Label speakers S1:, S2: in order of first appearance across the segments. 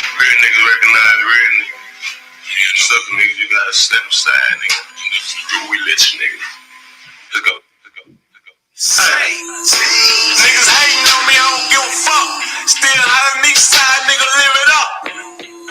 S1: Real niggas recognize real niggas. Sucker niggas, you gotta step aside, nigga. We let you, nigga. Let's go. Hey, niggas hating on me, I don't give a fuck. Still hollering each side, nigga, live it up.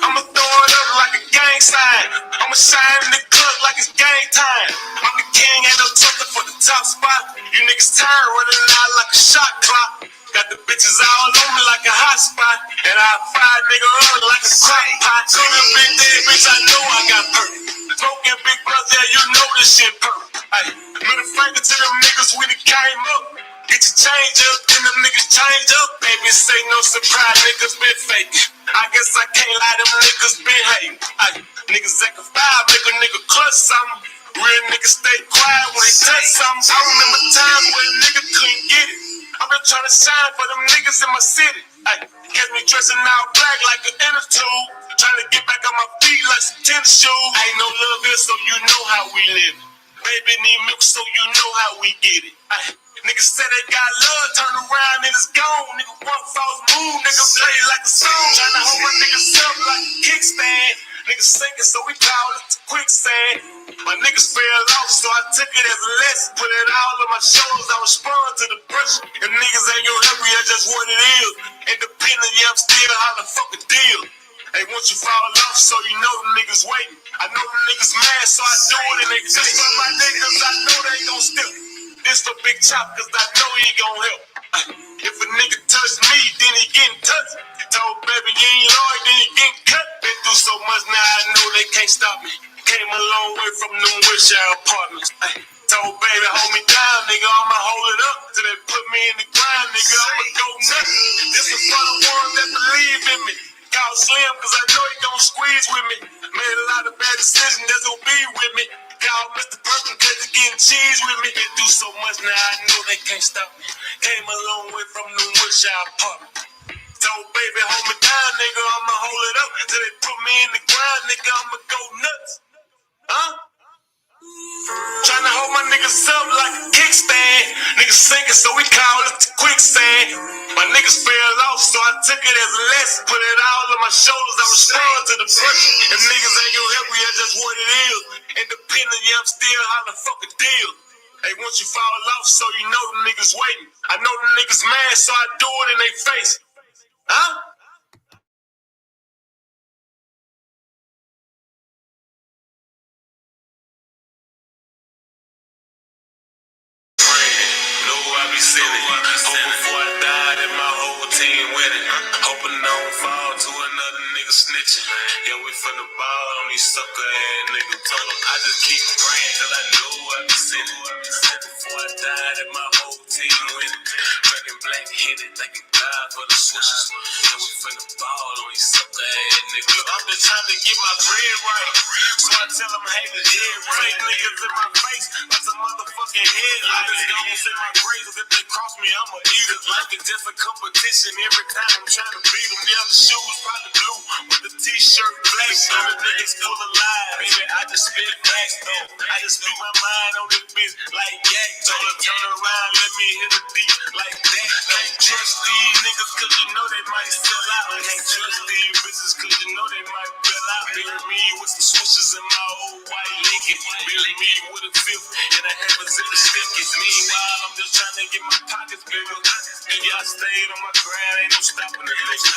S1: I'ma throw it up like a gang sign. I'ma shine in the club like it's game time. I'm the king, ain't no talking for the top spot. You niggas tired running out like a shot clock. Got the bitches all on me like a hot spot. And I fire nigga up like a crock pot. So the big dead bitch, I know I got perk. Smoking big brother, yeah, you know this shit perk. Ay, middle finger to them niggas when it came up. Get your change up, then them niggas change up. Baby, say no surprise, niggas been faking. I guess I can't lie, them niggas been hating. Ay, niggas actin' foul, make a nigga clutch something. Real niggas stay quiet when they touch something. I remember times when a nigga couldn't get it. I've been trying to shine for them niggas in my city. Ay, catch me dressing all black like an inner tube. Trying to get back on my feet like some tennis shoes. Ain't no love here, so you know how we live. Baby need milk, so you know how we get it. Ay, niggas say they got love, turn around and it's gone. Nigga one false move, nigga play like a song. Trying to hold my niggas up like a kickstand. Niggas sinking, so we call it the quicksand. My niggas fell off, so I took it as a lesson. Put it all on my shoulders, I respond to the pressure. If niggas ain't gonna help me, that's just what it is. Independent, yeah, I'm still how the fuck a deal. Hey, once you fall off, so you know them niggas waiting. I know them niggas mad, so I do it in they face. But my niggas, I know they gon' still. This for Big Chop, cause I know he gon' help. If a nigga touch me, then he getting touched. He told baby you ain't loyal, then he getting cut. Been through so much now, I know they can't stop me. Came a long way from them Wilshire apartments. Ay, told baby hold me down, nigga, I'ma hold it up. Till they put me in the ground, nigga, I'ma go nuts. This is for the ones that believe in me. Call Slim, cause I know he gon' squeeze with me. Made a lot of bad decisions, that's gon' be with me. Call Mr. Perfect, cause he getting cheese with me. Been through so much now, I know they can't stop me. Came a long way from the Wilshire apartment. Told baby hold me down, nigga, I'ma hold it up. Till they put me in the ground, nigga, I'ma go nuts. Huh? Tryna hold my niggas up like a kickstand. Niggas sinking, so we call it the quicksand. My niggas fell off, so I took it as a lesson. Put it all on my shoulders, I respond to the pressure. If niggas ain't gonna help me, that's just what it is. Independent, yeah, I'm still how the fuck a deal. Hey, once you fall off, so you know them niggas waiting. I know them niggas mad, so I do it in they face. Huh? I be sinning. Hope before I die that my whole team winning. Hoping I don't fall to another nigga snitching. Yeah, we finna ball on these sucker ass niggas. Told them I just keep praying cause I know I be sinning. Hope before I die that my whole team winning. Running black headed, thanking God for the switches. Yeah, we finna ball on these sucker ass niggas. Look, I'm just trying to get my bread right. So I tell them, hey, the dead right. Niggas in my face like some motherfucking head. I just don't in my grave. If they cross me, I'ma eat it. Life is just a competition. Every time I'm trying to beat them. The other shoes probably blue with the t-shirt black. Some of the niggas full of lies. Baby, I just spit facts though. I just speak my mind on this bitch like yak. Told her turn around, let me hit a beat like that. Can't trust these niggas cause you know they might sell out. Can't trust these bitches cause you know they might bail out. Bury me with some switches in my old white Lincoln. Bury me with a fifth and a half a zip of stickers. Meanwhile, I'm just trying to get my pockets bigger. Yeah, I stayed on my grind, ain't no stopping the nigga.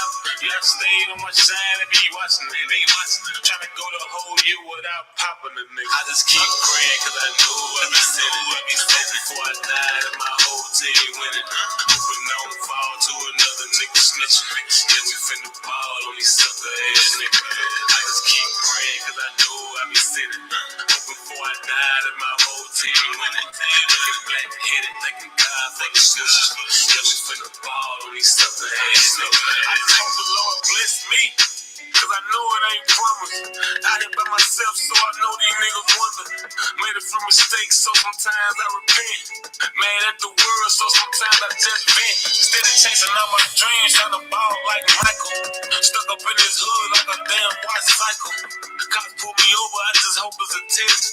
S1: Yeah, I stayed on my shine and be watching the nigga. Trying to go the whole year without popping the nigga. I just keep praying cause I know I be sinning. I be so before I die and my whole team winning. Hoping I don't fall to another nigga snitching. Yeah, we finna ball on these sucker ass niggas. I just keep praying cause I know I be sinning. Hoping before I die and my whole team winning. Looking black headed, thanking God for the switches. Yeah, we finna ball on these sucker ass niggas. I just hope the Lord bless me. Cause I know it ain't promised. Out here by myself, so I know these niggas wonder. Made a few mistakes, so sometimes I repent. Mad at the world, so sometimes I just vent. Steady chasing all my dreams, trying to ball like Michael. Stuck up in this hood like a damn white cycle. Cops pull me me over, I just hope it's a test.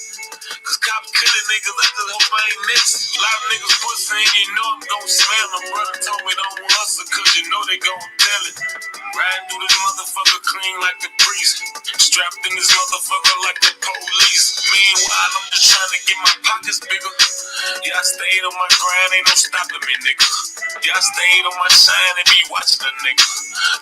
S1: Cause cops killing niggas, I just hope I ain't next. A lot of niggas pussy and you know I'm gon' smell them. Brother told me don't hustle cause you know they gon' tell it. Riding through this motherfucker clean like the priest. Strapped in this motherfucker like the police. Meanwhile, I'm just trying to get my pockets bigger. Yeah, I stayed on my grind, ain't no stopping me, nigga. Yeah, I stayed on my shine and be watching a nigga.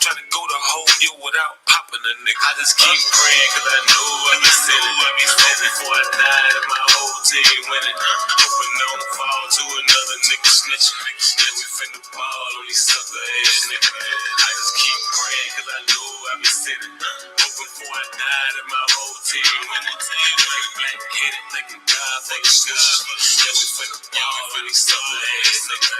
S1: Try to go the whole year without popping a nigga. I just keep praying cause I know I be sitting. I be standing before I die and my whole team winning. Hoping don't fall to another nigga snitching. Yeah, we finna ball on these sucker ass niggas. I just keep praying cause I know I be sitting. Hoping before I die and my whole team winning. Black headed, thanking God for the snitches. Yeah, we finna ball on these sucker ass niggas.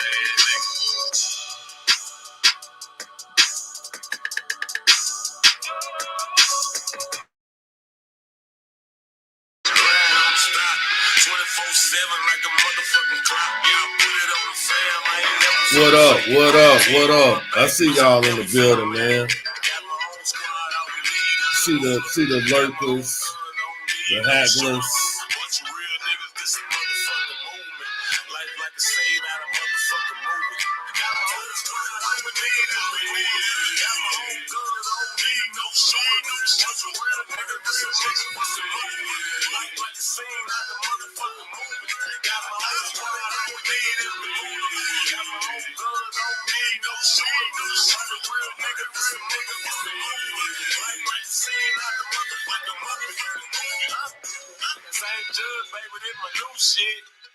S2: What up? What up? What up? I see y'all in the building, man. See the lurkers, the hagglers.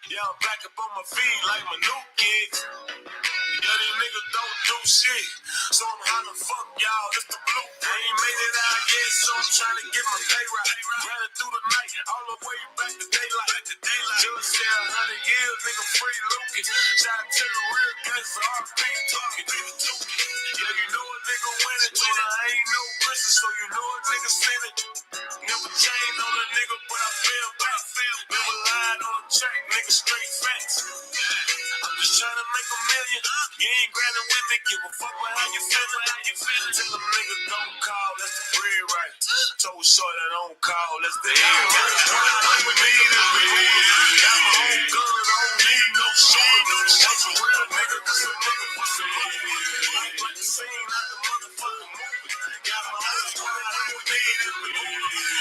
S1: Yeah, I'm back up on my feet like my new kids. Yeah, these niggas don't do shit. So I'm hollering, fuck y'all, it's the blue. I ain't made it out yet, so I'm trying to get my pay right. Running through the night, all the way back to daylight. Just said 100 years, nigga free looking. Shout out to the real gangster, RP talking. Yeah, you know a nigga winning, so I ain't no Christian, so you know a nigga sinning. Never chained on a nigga, but I feel back. Never lied on a track, nigga straight facts. I'm just trying to make a million. You ain't grabbing with me, give a fuck about how you feeling. Tell them niggas don't call, that's the bread right. Told short I don't call, that's the air right. With me, got my own gun, I don't need no shoulder. That's a real nigga, this a nigga with some money. Like the scene out the motherfucking movie. Got my own squad, I don't need it.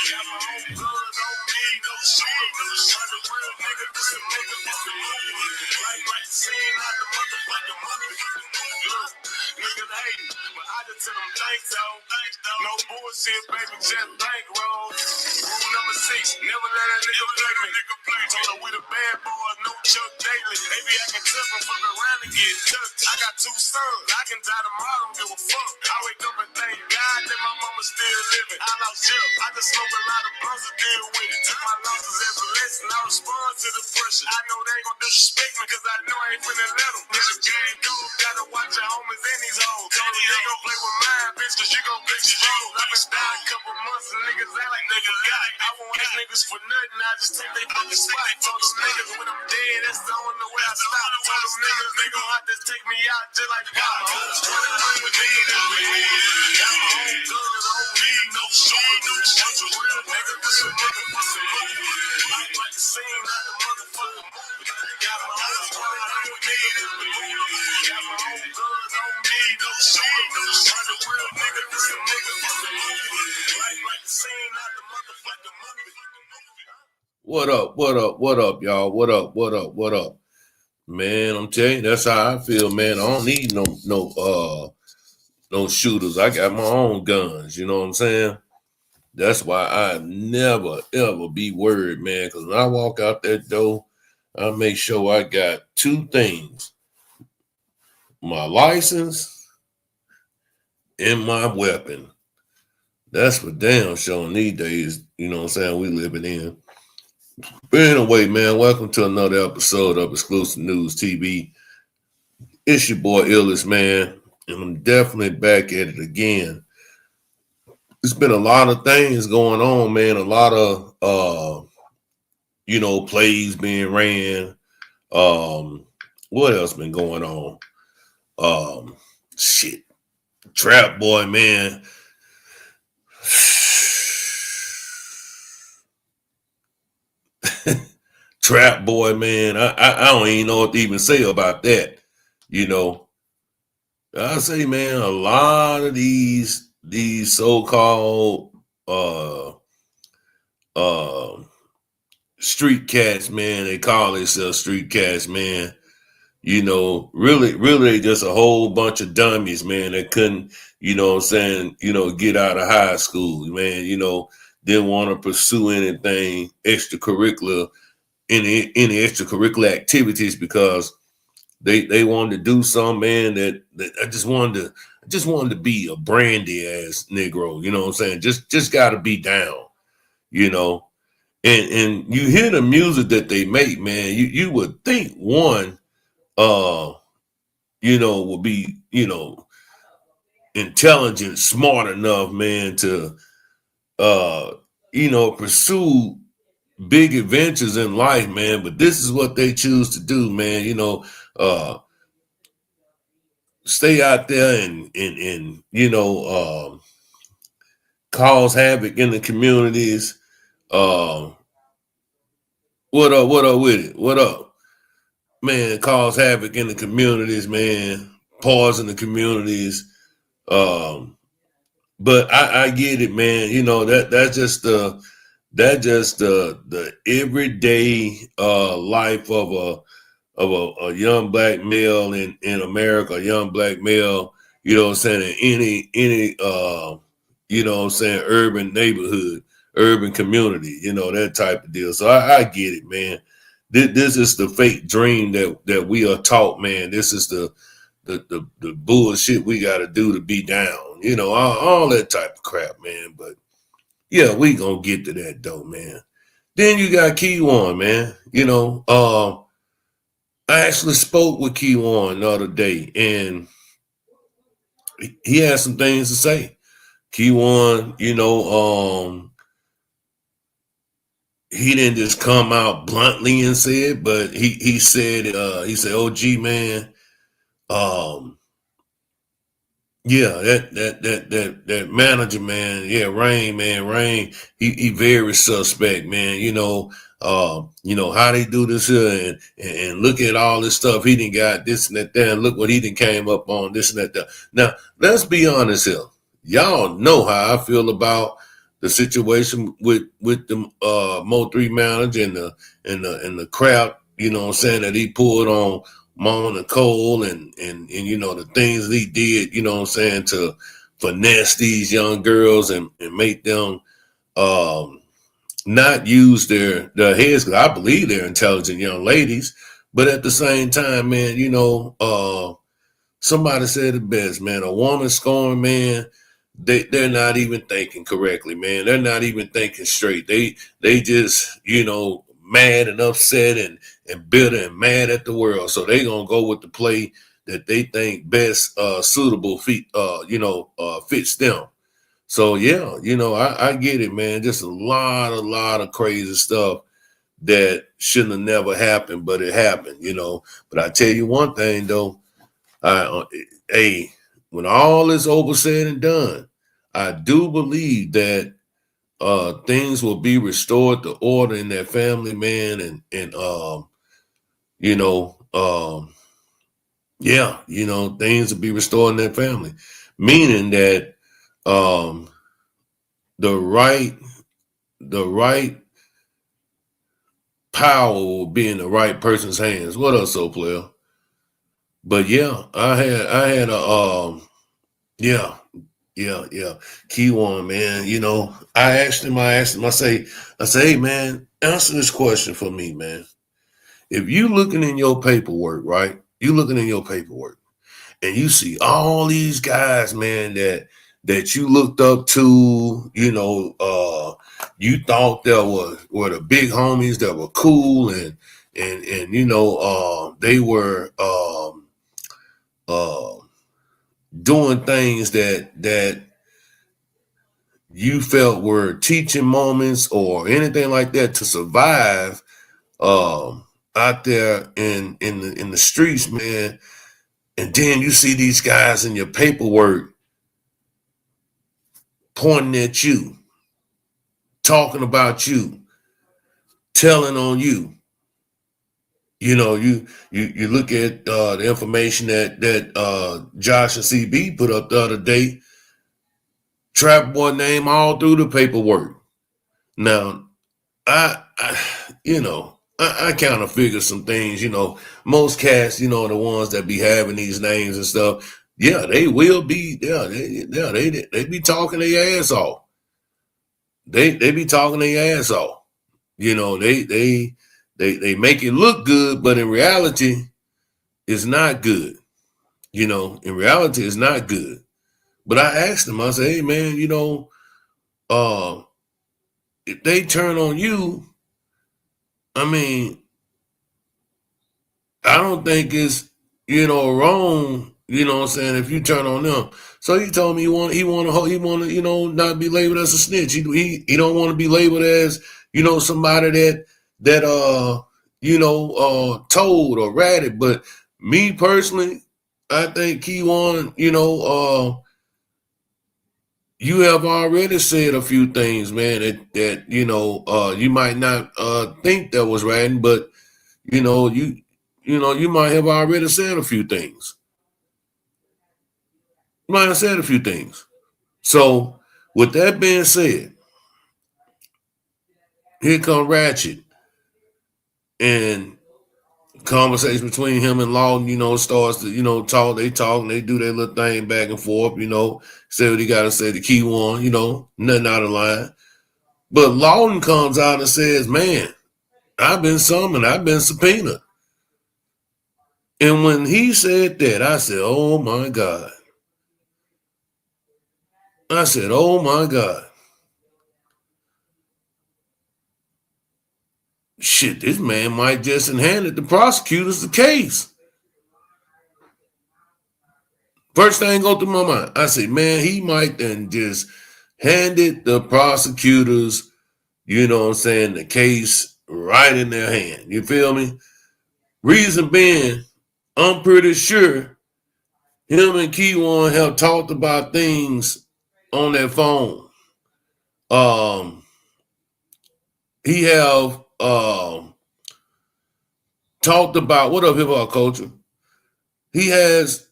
S1: Got my own gun, I don't need no shoulder. I'm a real nigga, this a nigga with some money. Like the scene out the motherfucking movie. Look, niggas hating, but I just tell them thanks, though. No bullshit, baby, just bankroll. Rule number 6, never let a nigga play me. Told her we the bad boys, no Chuck Daily. Maybe I can tell them fuck around and get touched. I got 2 sons, I can die tomorrow, don't give a fuck. I wake up and thank God that my mama still living. I lost Jeff, I just smoke a lot of blunts to deal with it. Took my losses as a lesson, I respond to the pressure. I know they ain't gon' disrespect me, cause I know I ain't finna let them. Yeah, the game go, gotta watch your homies and these hoes. Told them they gon' play with mine, bitch, cause you gon' get strong. I been down a couple months and niggas act like they forgot. I won't ask niggas for nothing, I just take they fucking spot. Told them niggas when I'm dead, that's the only way I stop. Told them niggas they gon' have to take me out just like God. With me, got my own gun, I don't need no shoulders. That's a real nigga, this a nigga with some money. Like the scene out the motherfucking movie. Got my own squad, I don't need it. Got my own gun, I don't need no shoulders. I'm a real nigga, this a nigga with some money. Like the scene out the motherfucking movie.
S2: What up? What up? What up, y'all? What up? What up? What up? Man, I'm telling you, that's how I feel, man. I don't need no shooters. I got my own guns, you know what I'm saying? That's why I never, ever be worried, man, because when I walk out that door, I make sure I got 2 things. My license and my weapon. That's for damn sure these days, you know what I'm saying, we living in. But anyway, man, welcome to another episode of Exclusive News TV. It's your boy Illis, man, and I'm definitely back at it again. There's been a lot of things going on, man. A lot of plays being ran. What else been going on? Trap Boy, man. Trap boy, man. I don't even know what to even say about that. You know, I say, man, a lot of these so-called uh uh street cats, man, they call themselves street cats, man. You know, really they just a whole bunch of dummies, man, that couldn't, what I'm saying, get out of high school, man, didn't want to pursue anything extracurricular, any extracurricular activities because they wanted to do something, man, that I just wanted to be a brandy ass Negro, you know what I'm saying? Just gotta be down, you know. And you hear the music that they make, man, you would think one uh would be, intelligent, smart enough, man, to uh, pursue big adventures in life, man. But this is what they choose to do, man. Stay out there and cause havoc in the communities. Uh, what up? What up with it? What up, man? Cause havoc in the communities, man. Poison the communities. Um, but I get it, man. That's just the everyday life of a young black male in America, a young black male, what I'm saying, in any what I'm saying, urban neighborhood, urban community, that type of deal. So I get it, man. This is the fake dream that we are taught, man. This is the bullshit we got to do to be down, all that type of crap, man. But yeah, we gonna get to that though, man. Then you got Keywan, man. I actually spoke with Keywan the other day, and he had some things to say. Keywan, he didn't just come out bluntly and say it, but he said, "Oh, gee, man, um, yeah, that manager, man, yeah, Rain, he very suspect, man. How they do this here and look at all this stuff he didn't got this and that there, and look what he didn't came up on this and that there. Now, let's be honest here. Y'all know how I feel about the situation with the Mo3 manager and the crowd, what I'm saying, that he pulled on Mona Cole and the things he did, what I'm saying, to finesse these young girls and make them not use their heads, because I believe they're intelligent young ladies. But at the same time, man, somebody said it best, man. A woman scorned, man, they're not even thinking correctly, man. They're not even thinking straight. They just, mad and upset and bitter and mad at the world. So they gonna go with the play that they think best suitable fits them. So yeah, I get it, man. Just a lot of crazy stuff that shouldn't have never happened, but it happened, But I tell you one thing though, hey, when all is over said and done, I do believe that things will be restored to order in that family, man, and you know, yeah, things will be restored in that family, meaning that um, the right the right power will be in the right person's hands. What else, so player? But yeah, I had a yeah, yeah. Key one, man. I asked him, I say, hey man, answer this question for me, man. If you looking in your paperwork, right? You looking in your paperwork and you see all these guys, man, that you looked up to, you thought that were the big homies that were cool and they were uh, doing things that you felt were teaching moments or anything like that to survive out there in the streets, man. And then you see these guys in your paperwork pointing at you, talking about you, telling on you. You know, you look at the information that Josh and CB put up the other day. Trap Boy name all through the paperwork. Now, I I kind of figure some things. Most cats, the ones that be having these names and stuff. Yeah, they will be. They be talking their ass off. They be talking their ass off. They make it look good, but in reality, it's not good. In reality, it's not good. But I asked them. I said, "Hey, man, uh, if they turn on you, I mean, I don't think it's wrong. You know what I'm saying? If you turn on them." So he told me he want to not be labeled as a snitch. He don't want to be labeled as somebody that told or ratted. But me personally, I think he want you have already said a few things, man, that you might not think that was ratting, but you know, you you might have already said a few things. You might have said a few things. So, with that being said, here come Ratchet and conversation between him and Lawton, starts to, talk, and they do their little thing back and forth, say what he gotta say, the key one, nothing out of line. But Lawton comes out and says, "Man, I've been summoned, I've been subpoenaed." And when he said that, I said, "Oh my God." I said, "Oh my God." Shit, this man might just handed the prosecutors the case. First thing go through my mind, I say, man, he might then just handed the prosecutors, the case right in their hand. You feel me? Reason being, I'm pretty sure him and Keywan have talked about things on their phone. He have talked about what up hip hop culture. He has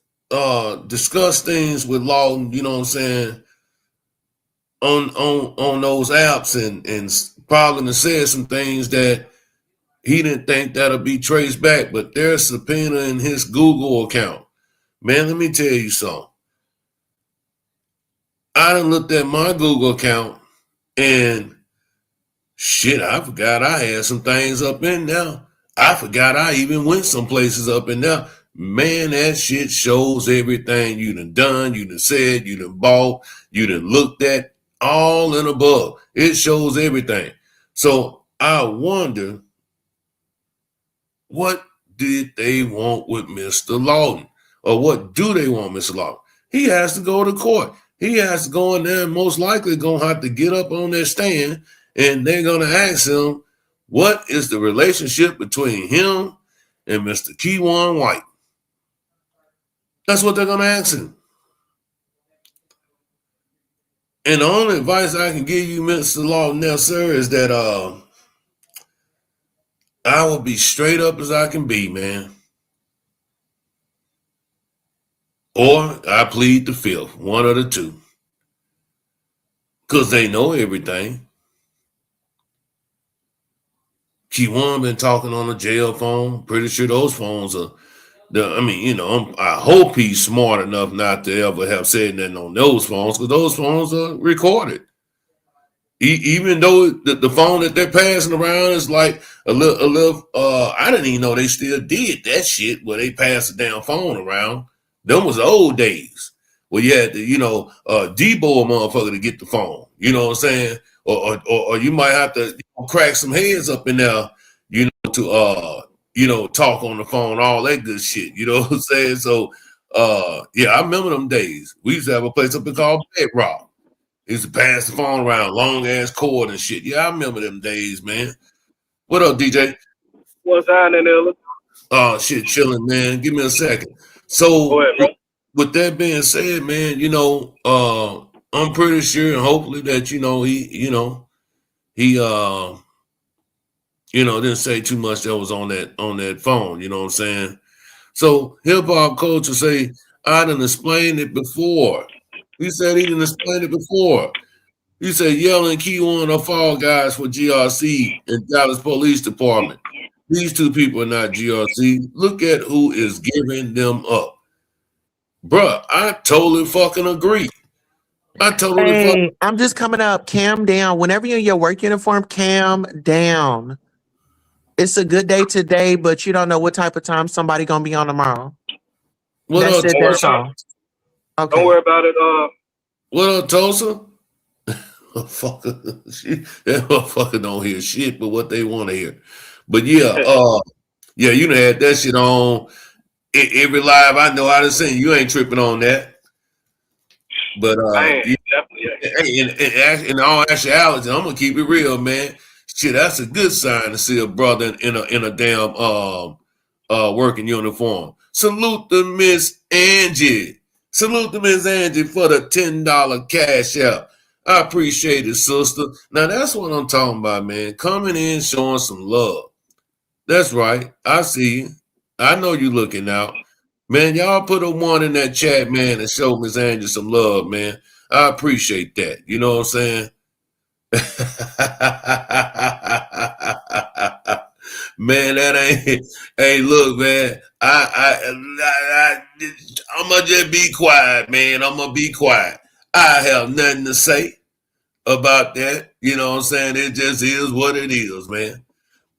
S2: discussed things with Lawton, on those apps and probably said some things that he didn't think that'll be traced back, but there's subpoena in his Google account. Man, let me tell you something. I done looked at my Google account and shit, I forgot I had some things up in there. I forgot I even went some places up in there. Man, that shit shows everything you done, you done said, you done bought, you done looked at, all and above. It shows everything. So I wonder, what did they want with Mr. Lawton? Or what do they want, Mr. Lawton? He has to go to court. He has to go in there and most likely going to have to get up on their stand and they're going to ask him, what is the relationship between him and Mr. Keywan White? That's what they're going to ask him. And the only advice I can give you, Mr. Lawton, now, sir, is that I will be straight up as I can be, man. Or I plead the fifth, one of the two. Because they know everything. Keywan been talking on the jail phone. Pretty sure those phones are, I hope he's smart enough not to ever have said nothing on those phones because those phones are recorded. Even though the phone that they're passing around is like a little, I didn't even know they still did that shit where they pass the damn phone around. Them was the old days where you had to, Debo a motherfucker to get the phone. You know what I'm saying? Or you might have to crack some heads up in there, to talk on the phone, all that good shit. You know what I'm saying? So yeah, I remember them days. We used to have a place up there called Bedrock. Used to pass the phone around, long ass cord and shit. Yeah, I remember them days, man. What up, DJ?
S3: What's happening there?
S2: Oh shit, chilling, man. Give me a second.
S3: Go
S2: So
S3: ahead, bro.
S2: with that being said, man, I'm pretty sure and hopefully that he didn't say too much that was on that phone. You know what I'm saying? So hip hop culture say, I done explained it before. He said he done explained it before. He said yelling key one of fall guys for GRC and Dallas Police Department. These two people are not GRC. Look at who is giving them up. Bruh, I totally fucking agree.
S4: Hey, I'm just coming up. Calm down. Whenever you're in your work uniform, calm down. It's a good day today, but you don't know what type of time somebody gonna be on tomorrow.
S2: What
S4: That's
S2: up,
S4: it. That's all. Okay.
S3: Don't worry about it.
S2: What up, Tulsa? That motherfucker don't hear shit but what they want to hear. But yeah, you done had that shit on every live I know I done seen. You ain't tripping on that. But definitely. In all actuality, I'm gonna keep it real, man. Shit, that's a good sign to see a brother in a damn working uniform. Salute to Miss Angie. Salute to Miss Angie for the $10 cash out. I appreciate it, sister. Now that's what I'm talking about, man. Coming in, showing some love. That's right. I see you. I know you looking out. Man, y'all put a one in that chat, man, and show Miss Angie some love, man. I appreciate that. You know what I'm saying? Man, that ain't. Hey, look, man. I'm gonna just be quiet, man. I'm gonna be quiet. I have nothing to say about that. You know what I'm saying? It just is what it is, man.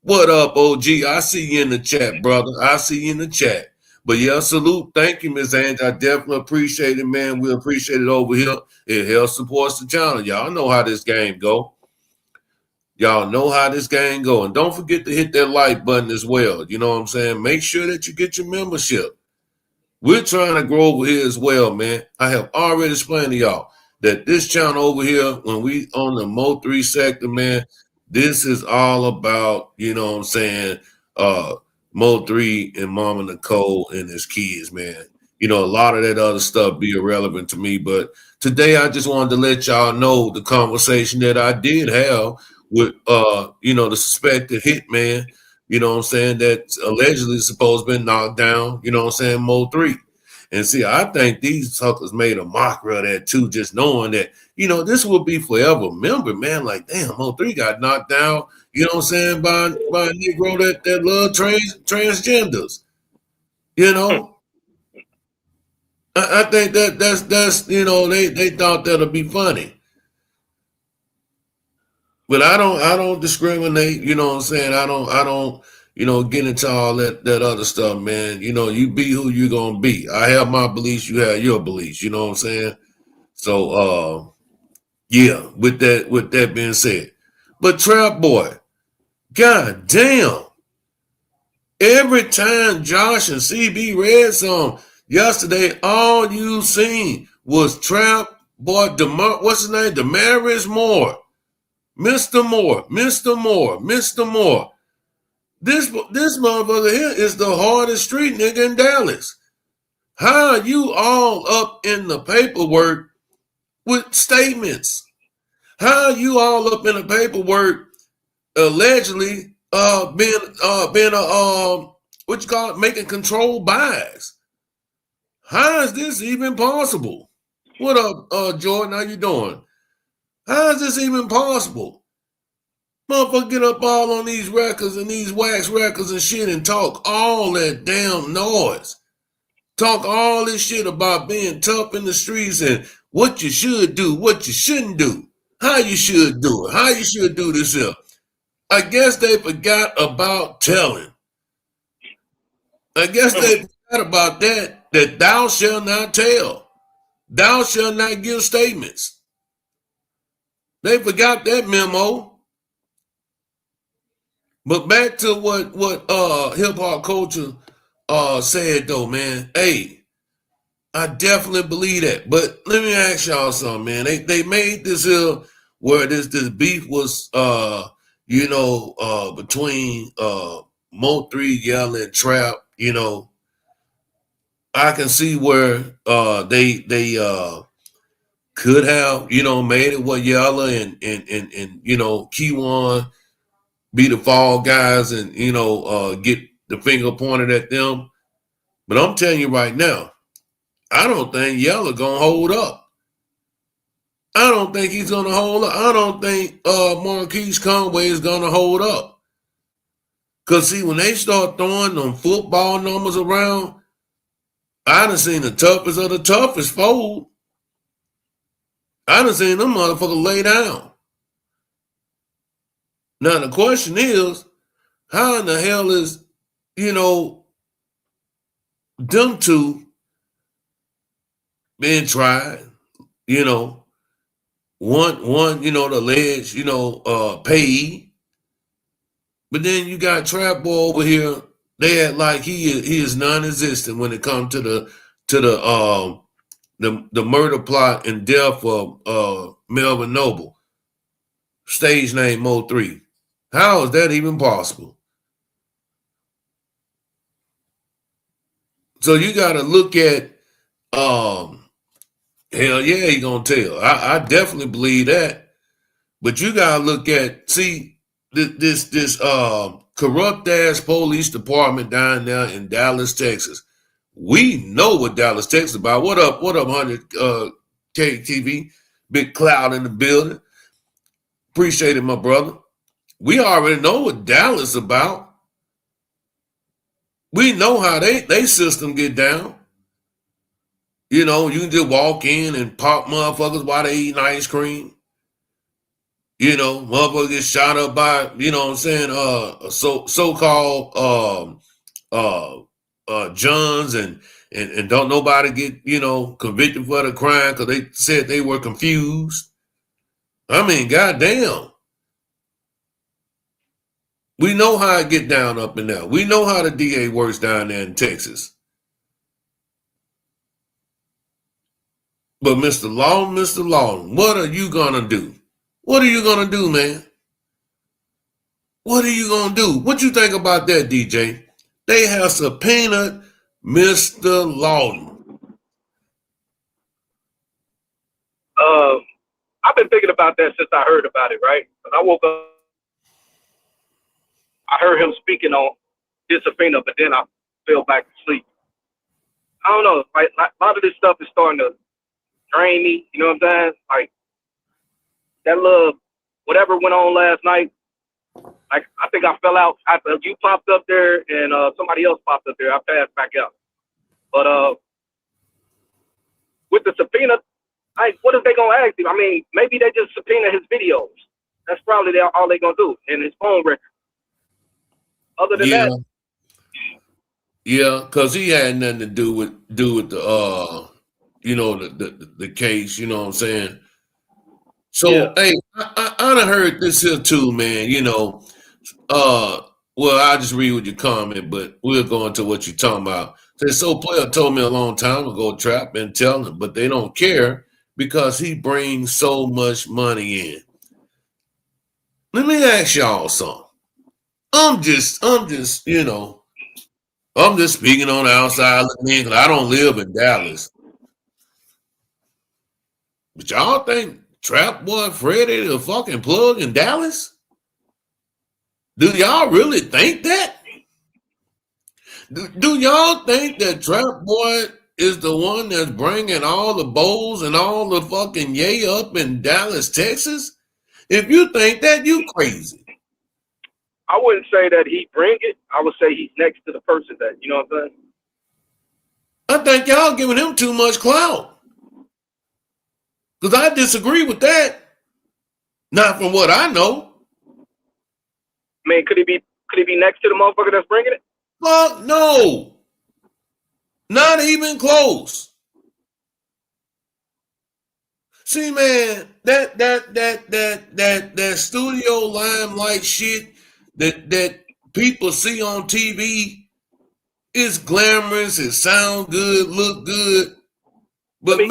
S2: What up, OG? I see you in the chat, brother. I see you in the chat. But yeah, salute. Thank you, Miss Angie. I definitely appreciate it, man. We appreciate it over here. It helps supports the channel. Y'all know how this game go. Y'all know how this game go. And don't forget to hit that like button as well. You know what I'm saying? Make sure that you get your membership. We're trying to grow over here as well, man. I have already explained to y'all that this channel over here, when we on the Mo 3 sector, man, this is all about, you know what I'm saying, Mo 3 and Mama Nicole and his kids, man. You know, a lot of that other stuff be irrelevant to me. But today I just wanted to let y'all know the conversation that I did have with the suspected hitman, you know what I'm saying, that allegedly supposed to been knocked down, you know what I'm saying, Mo 3. And see, I think these suckers made a mockery of that too, just knowing that, this will be forever remembered, man. Like, damn, Mo 3 got knocked down, you know what I'm saying, by a Negro that love transgenders. You know? I think that's they thought that'll be funny. But I don't discriminate, you know what I'm saying? I don't get into all that other stuff, man. You be who you gonna be. I have my beliefs, you have your beliefs, you know what I'm saying? So yeah, with that being said. But Trap Boy, god damn. Every time Josh and CB read some yesterday, all you seen was Trap Boy what's his name? Damaris Moore. Mr. Moore. This motherfucker here is the hardest street nigga in Dallas. How are you all up in the paperwork with statements? How are you all up in the paperwork allegedly making controlled buys? How is this even possible? What up, Jordan? How you doing? How is this even possible? Motherfucker get up all on these records and these wax records and shit and talk all that damn noise. Talk all this shit about being tough in the streets and what you should do, what you shouldn't do, how you should do it, how you should do this here. I guess they forgot about telling. I guess they forgot about that thou shalt not tell. Thou shalt not give statements. They forgot that memo. But back to what hip hop culture said though, man. Hey, I definitely believe that. But let me ask y'all something, man. They made this here where this beef was between Mo 3 yelling Trap, I can see where they could have, made it what Yella and Keywan be the fall guys and get the finger pointed at them. But I'm telling you right now, I don't think Yeller gonna hold up. I don't think he's gonna hold up. I don't think Marquise Conway is gonna hold up. Cause see, when they start throwing them football numbers around, I done seen the toughest of the toughest fold. I done seen them motherfuckers lay down. Now the question is, how in the hell is, them two being tried, one, the alleged, payee. But then you got Trap Boy over here. They act like he is non-existent when it comes to the murder plot and death of Melvin Noble. Stage name Mo3. How is that even possible? So you got to look at, hell yeah, he gonna tell. I definitely believe that. But you got to look at, see, this corrupt ass police department down there in Dallas, Texas. We know what Dallas, Texas is about. What up, 100 KTV? Big Cloud in the building. Appreciate it, my brother. We already know what Dallas is about. We know how they system get down. You can just walk in and pop motherfuckers while they eating ice cream. Motherfuckers get shot up by, what I'm saying, so-called Johns and don't nobody get, convicted for the crime because they said they were confused. I mean, goddamn. We know how it get down up in there. We know how the DA works down there in Texas. But Mr. Lawton, what are you gonna do? What are you gonna do, man? What are you gonna do? What you think about that, DJ? They have subpoenaed Mr. Lawton.
S3: I've been thinking about that since I heard about it, right? I woke up, I heard him speaking on his subpoena, but then I fell back to sleep. I don't know, like a lot of this stuff is starting to drain me, you know what I'm saying? Like, that little, whatever went on last night, like, I think I fell out after you popped up there and somebody else popped up there. I passed back out. But with the subpoena, what are they going to ask him? I mean, maybe they just subpoena his videos. That's probably all they're going to do, and his phone record. Other than that.
S2: Yeah, because he had nothing to do with the, the case, you know what I'm saying? So, yeah. Hey, I done heard this here too, man, well, I'll just read with your comment, but we'll go into what you're talking about. So player told me a long time ago, Trap and tell him, but they don't care because he brings so much money in. Let me ask y'all something. I'm just, I'm just speaking on the outside looking in because I don't live in Dallas. But y'all think Trap Boy Freddy the fucking plug in Dallas? Do y'all really think that? Do y'all think that Trap Boy is the one that's bringing all the bowls and all the fucking yay up in Dallas, Texas? If you think that, you crazy.
S3: I wouldn't say that he bring it. I would say he's next to the person that, you know what I'm saying?
S2: I think y'all giving him too much clout. Because I disagree with that. Not from what I know.
S3: I mean, could he be next to the motherfucker that's bringing it?
S2: Fuck no. Not even close. See, man, that studio limelight shit that people see on TV is glamorous, it sound good, look good. But
S3: let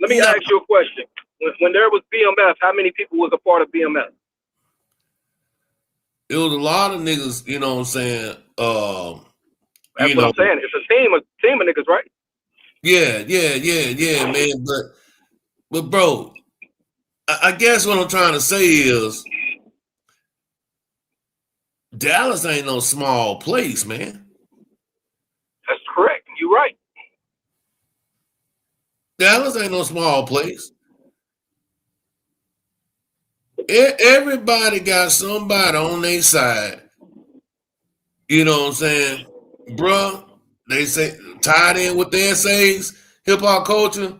S3: me ask you a question. When there was BMF, how many people was a part of BMF?
S2: It was a lot of niggas, you know what I'm saying?
S3: That's what I'm saying. It's a team of niggas, right?
S2: Yeah, man. But bro, I guess what I'm trying to say is Dallas ain't no small place, man.
S3: That's correct. You're right.
S2: Dallas ain't no small place. Everybody got somebody on their side. You know what I'm saying? Bruh, they say tied in with the essays, hip hop culture.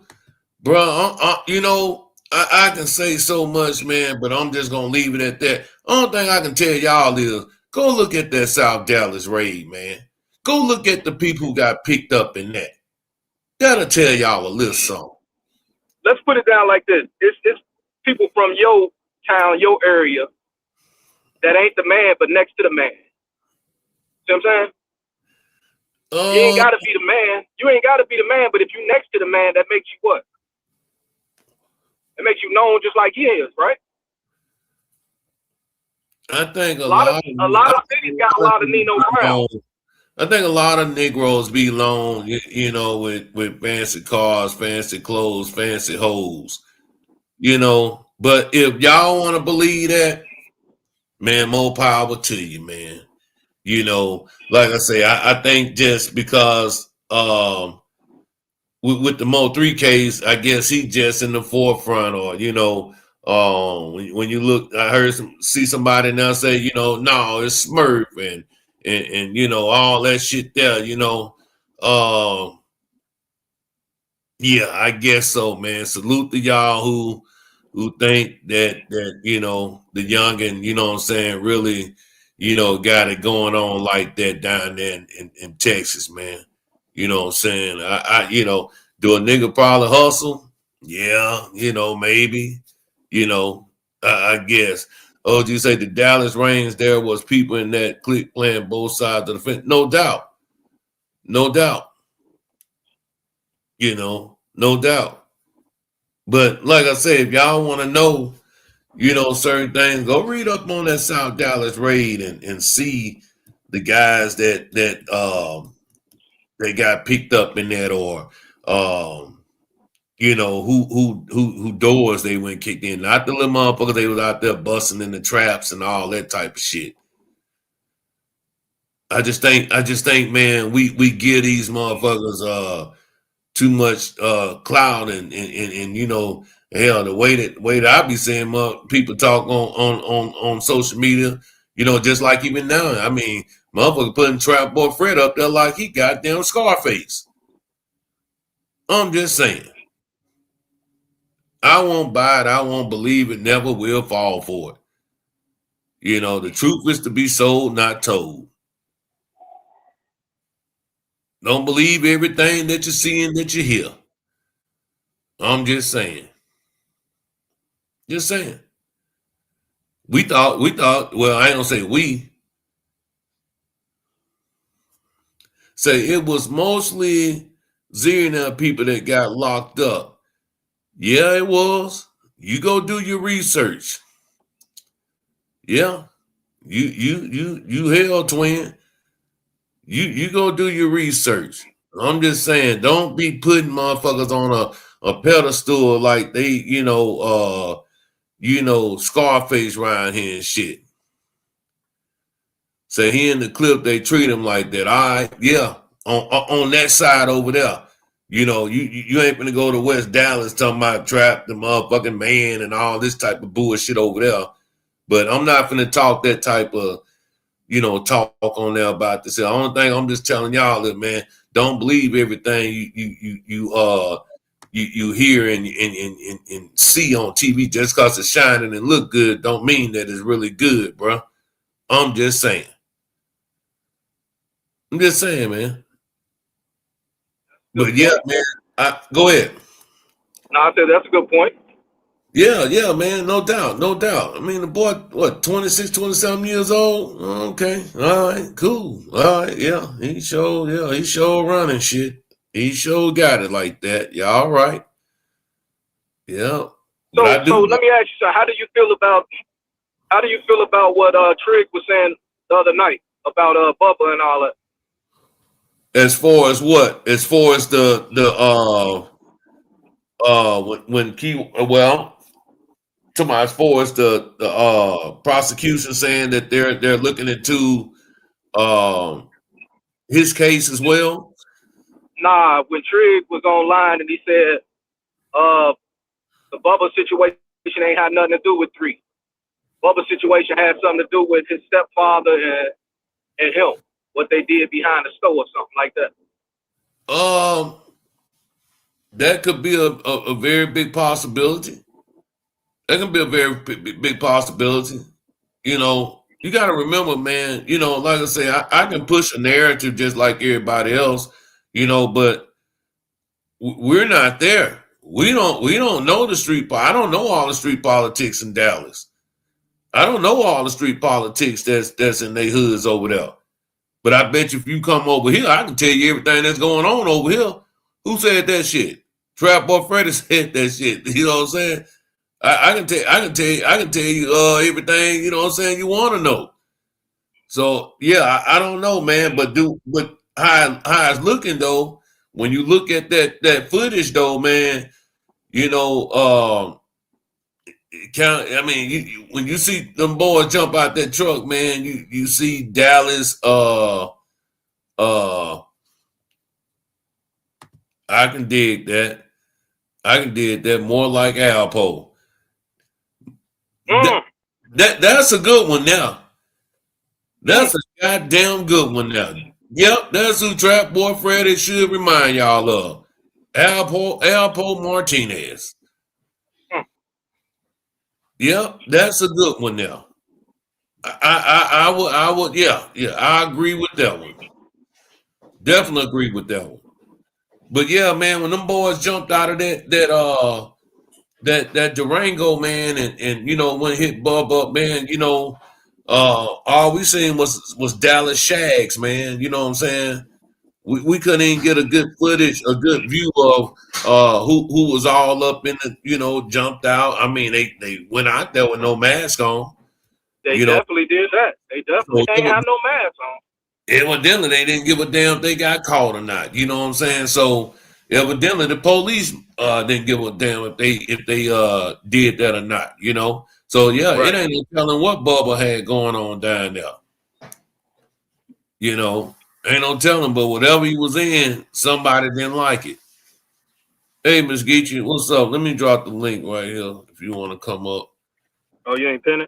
S2: Bruh, you know, I can say so much, man, but I'm just going to leave it at that. Only thing I can tell y'all is go look at that South Dallas raid, man. Go look at the people who got picked up in that. That'll tell y'all a little something.
S3: Let's put it down like this. It's people from your town, your area, that ain't the man, but next to the man. See what I'm saying? You ain't got to be the man. You ain't got to be the man, but if you next to the man, that makes you what? It makes you known just like he is, right?
S2: I think a
S3: lot of cities got a lot of Nino Brown.
S2: I think a lot of Negroes be known, you know, with fancy cars, fancy clothes, fancy hoes, you know. But if y'all want to believe that, man, more power to you, man. You know, like I say, I think just because with the Mo 3 case, I guess he just in the forefront, or you know, when you look, I heard see somebody now say, you know, no, it's Smurf and you know all that shit there, you know, yeah, I guess so, man. Salute to y'all who think that you know the young and you know what I'm saying really, you know, got it going on like that down there in Texas, man. You know what I'm saying? I you know, do a nigga probably hustle? Yeah, you know, maybe. You know, I guess. Oh, did you say the Dallas Reigns there was people in that clique playing both sides of the fence? No doubt. No doubt. You know, no doubt. But like I said, if y'all want to know, you know, certain things, go read up on that South Dallas raid and see the guys that they got picked up in that, or you know, who doors they went kicked in. Not the little motherfuckers they was out there busting in the traps and all that type of shit. I just think, man, we give these motherfuckers too much clout and you know, hell, the way that I be seeing people talk on social media, you know, just like even now, I mean, motherfucker putting Trap Boy Fred up there like he goddamn Scarface. I'm just saying. I won't buy it. I won't believe it. Never will fall for it. You know, the truth is to be sold, not told. Don't believe everything that you see and that you hear. I'm just saying. Just saying. We thought, well, I ain't gonna say we. Say it was mostly Zena people that got locked up. Yeah, it was. You go do your research. Yeah. You hell twin. You go do your research. I'm just saying, don't be putting motherfuckers on a pedestal like they, Scarface around here and shit. So here in the clip, they treat him like that. All right, yeah, on that side over there. You know, you ain't gonna go to West Dallas talking about Trap the motherfucking man and all this type of bullshit over there. But I'm not gonna talk that type of, talk on there about this. The only thing I'm just telling y'all is, man, don't believe everything you hear and see on TV. Just because it's shining and look good don't mean that it's really good, bro. I'm just saying. I'm just saying, man. But yeah, man, go ahead.
S3: No, I said that's a good point.
S2: Yeah, man, no doubt, no doubt. I mean, the boy, what, 26, 27 years old? Okay, all right, cool. All right, yeah, he sure running shit. He sure got it like that. Yeah, all right. Yeah.
S3: So let me ask you something. How do you feel about what Trig was saying the other night about Bubba and all that?
S2: As far as what? As far as when as far as the prosecution saying that they're looking into his case as well.
S3: Nah, when Trigg was online and he said, the Bubba situation ain't had nothing to do with 3. Bubba situation had something to do with his stepfather and him, what they did behind the store or something like that.
S2: That could be a very big possibility. That can be a very big possibility. You know, you got to remember, man. You know, like I say, I can push a narrative just like everybody else. You know, but we're not there. We don't know the street. I don't know all the street politics in Dallas. I don't know all the street politics that's in their hoods over there. But I bet you if you come over here, I can tell you everything that's going on over here. Who said that shit? Trap Boy Freddy said that shit. You know what I'm saying? I can tell you everything, you know what I'm saying, you want to know. So yeah, I don't know, man, but how it's looking though, when you look at that footage though, man, you know, when you see them boys jump out that truck, man, you see Dallas, I can dig that. I can dig that more like Alpo. That's a good one now. That's a goddamn good one now. Yep, that's who Trap Boy Freddy should remind y'all of. Alpo Martinez. Yep, that's a good one now. I would, yeah, I agree with that one. Definitely agree with that one. But yeah, man, when them boys jumped out of that Durango, man, and you know, when it hit Bub up, man, you know, all we seen was Dallas Shags, man. You know what I'm saying? We couldn't even get a good footage, a good view of who was all up in the, you know, jumped out. I mean, they went out there with no mask on.
S3: They
S2: You know,
S3: definitely did that. They definitely ain't have no mask on.
S2: evidently they didn't give a damn if they got caught or not. You know what I'm saying? So evidently the police didn't give a damn if they did that or not. You know. So yeah,
S3: Right.
S2: it ain't no telling what Bubba had going on down there. You know, ain't no telling, but whatever he was in, somebody didn't like it. Hey, Miss Geechee, what's up? Let me drop the link right here if you want to come up.
S3: Oh, you ain't pinning?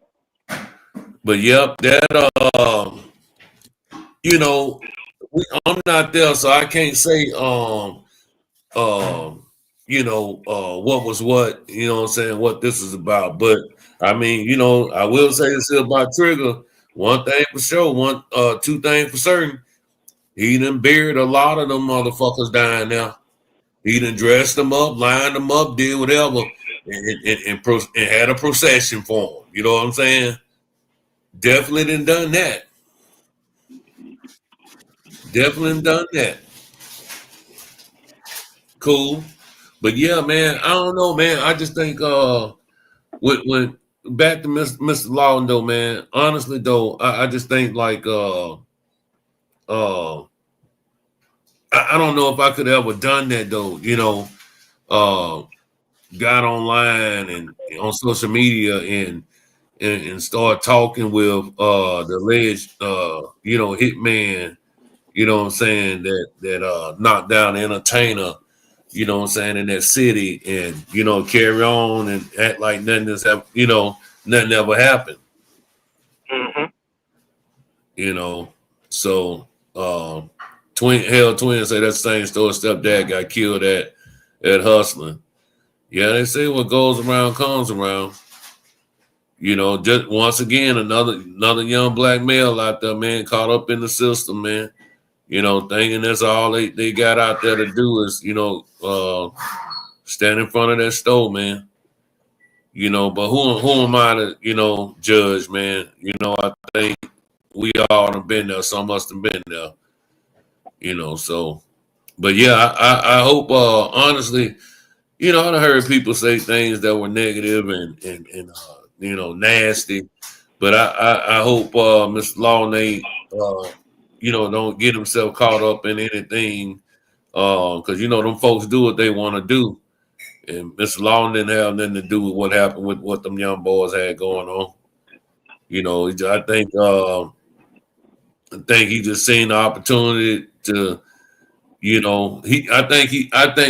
S2: But yep, that you know, I'm not there, so I can't say you know, what was what, you know what I'm saying, what this is about. But I mean, you know, I will say this about Trigger. One thing for sure, two things for certain. He done buried a lot of them motherfuckers down there. He done dressed them up, lined them up, did whatever, and had a procession for them. You know what I'm saying? Definitely done that. Definitely done that. Cool. But yeah, man, I don't know, man. I just think when back to Mr. Lawton though, man, honestly though, I just think like I don't know if I could have ever done that though, you know, got online and on social media and start talking with the alleged you know, hitman, you know what I'm saying, that knocked down the entertainer, you know what I'm saying, in that city, and you know, carry on and act like nothing nothing ever happened.
S3: Mm-hmm.
S2: You know, so twin say that same story. Stepdad got killed at hustling. Yeah, they say what goes around comes around. You know, just once again, another young black male out there, man, caught up in the system, man. You know, thinking that's all they got out there to do is, you know, stand in front of that store, man. You know, but who am I to, you know, judge, man? You know, I think we all have been there. Some must have been there. You know, so, but yeah, I hope, honestly, you know, I heard people say things that were negative and you know, nasty, but I hope Mr. Lawton, you know, don't get himself caught up in anything, because you know them folks do what they want to do, And Mr. Lawton didn't have nothing to do with what happened with what them young boys had going on. You know, I think he just seen the opportunity to, you know, I think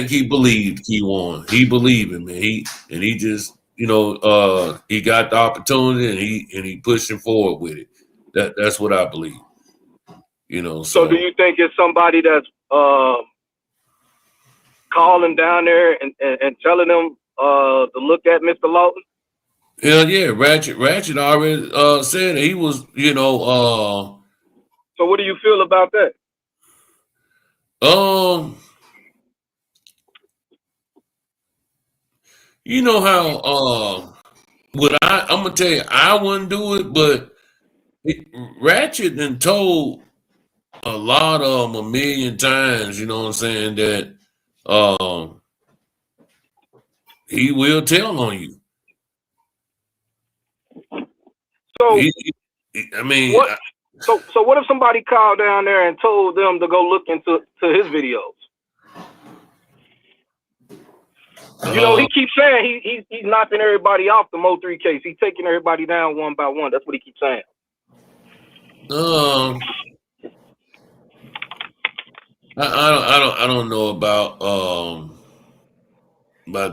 S2: he believed he won. He believed him, man. He just, you know, he got the opportunity and he pushing forward with it. That's what I believe. You know,
S3: So do
S2: so
S3: you think it's somebody that's calling down there and telling them to look at Mr. Lawton?
S2: hell yeah, Ratchet already said he was, you know,
S3: So what do you feel about that?
S2: you know how I'm gonna tell you I wouldn't do it, but Ratchet done told a lot of them a million times, you know what I'm saying, that um he will tell on you.
S3: So
S2: I mean,
S3: what? So what if somebody called down there and told them to go look into his videos? You know, he keeps saying he's knocking everybody off the Mo3 case. He's taking everybody down one by one. That's what he keeps saying.
S2: I don't know about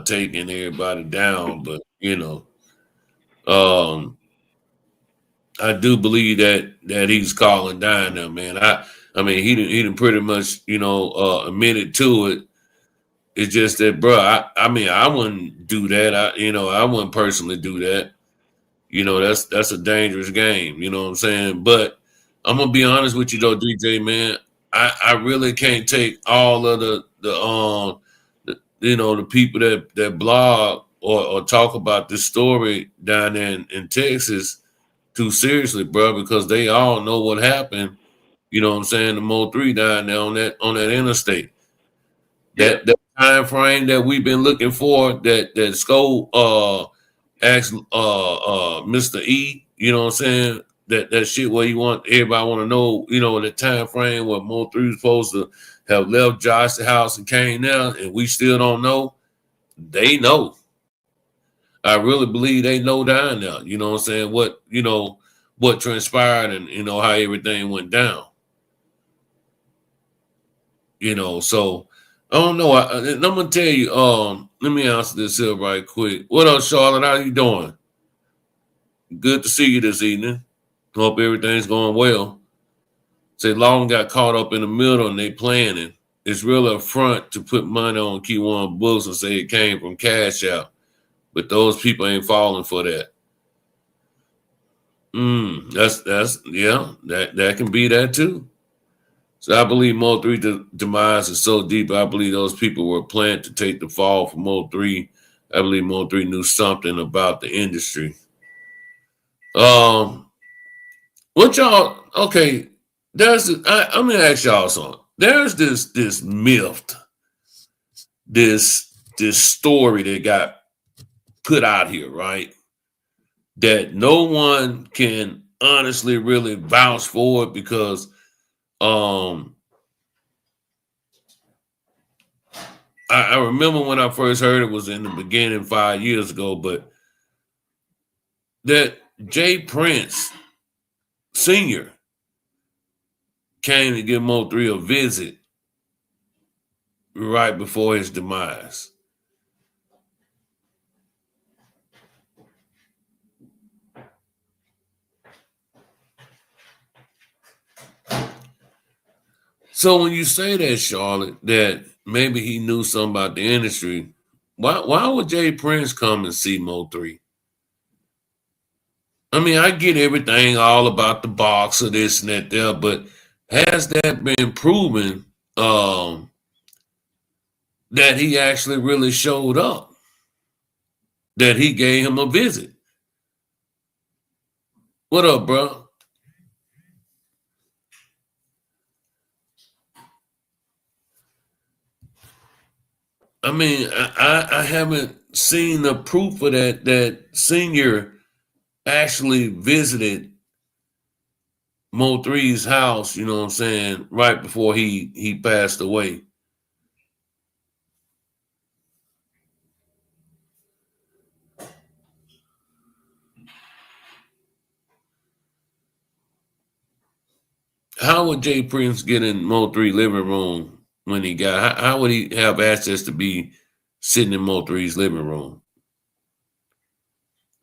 S2: taking everybody down, but you know, I do believe that he's calling down them, man. I mean he didn't pretty much, you know, admitted to it. It's just that, bro. I mean, I wouldn't do that. I wouldn't personally do that. You know, that's a dangerous game. You know what I'm saying? But I'm gonna be honest with you though, DJ man. I really can't take all of you know, the people that blog or talk about this story down there in Texas too seriously, bro, because they all know what happened. You know what I'm saying? The Mo3 down there on that interstate.
S3: Yeah.
S2: That time frame that we've been looking for, that Sko asked Mr. E, you know what I'm saying? That shit where you want everybody want to know, you know, the time frame where Mo3 was supposed to have left Josh's house and came down, and we still don't know. They know. I really believe they know down there. You know what I'm saying? What transpired and you know how everything went down. You know, so I don't know. I'm gonna tell you. Let me answer this here right quick. What up, Charlotte? How you doing? Good to see you this evening. Hope everything's going well. Say Long got caught up in the middle and they planning. It's really a front to put money on Q1 books and say it came from Cash Out, but those people ain't falling for that. That's yeah. That can be that too. So I believe Mo3 demise is so deep. I believe those people were planned to take the fall for Mo3. I believe Mo3 knew something about the industry. What y'all? Okay, I'm gonna ask y'all something. There's this myth, this story that got put out here, right? That no one can honestly really vouch for it because I remember when I first heard it was in the beginning 5 years ago, but that Jay Prince Sr. came to give Mo3 a visit right before his demise. So when you say that, Charlotte, that maybe he knew something about the industry, why would Jay Prince come and see Mo3? I mean, I get everything all about the box or this and that there, but has that been proven that he actually really showed up? That he gave him a visit? What up, bro? I mean, I haven't seen the proof of that Senior actually visited Mo3's house, you know what I'm saying, right before he passed away. how would Jay Prince get in Mo3 living room when he got? How would he have access to be sitting in Mo3's living room?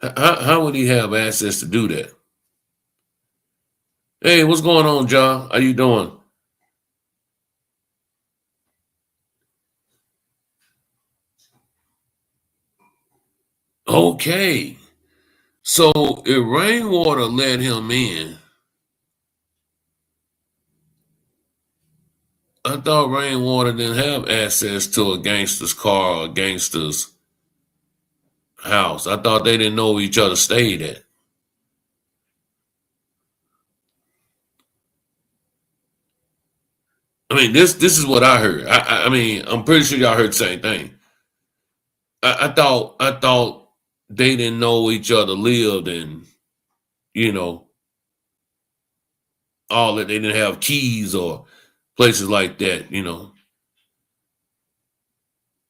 S2: How would he have access to do that? Hey, what's going on, John? How you doing? Okay. So if Rainwater let him in, I thought Rainwater didn't have access to a gangster's car or a gangster's house. I thought they didn't know each other stayed at. I mean, this is what I heard. I mean, I'm pretty sure y'all heard the same thing. I thought they didn't know each other lived, and you know all that they didn't have keys or places like that.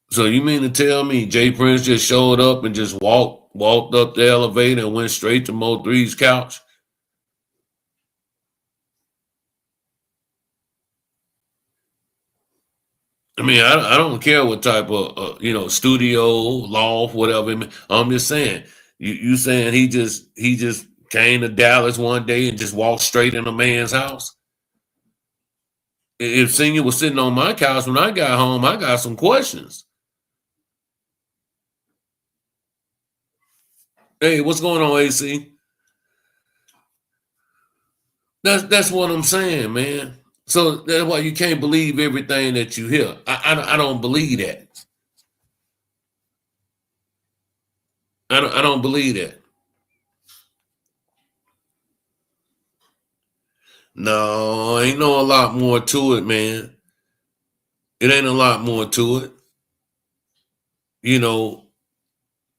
S2: So you mean to tell me Jay Prince just showed up and just walked up the elevator and went straight to Mo3's couch? I mean, I don't care what type of studio, loft, whatever. I'm just saying, you saying he just came to Dallas one day and just walked straight in a man's house. If Senior was sitting on my couch when I got home, I got some questions. Hey, what's going on, AC? That's what I'm saying, man. So that's why you can't believe everything that you hear. I don't believe that. I don't believe that. No, ain't no a lot more to it, man. It ain't a lot more to it. You know,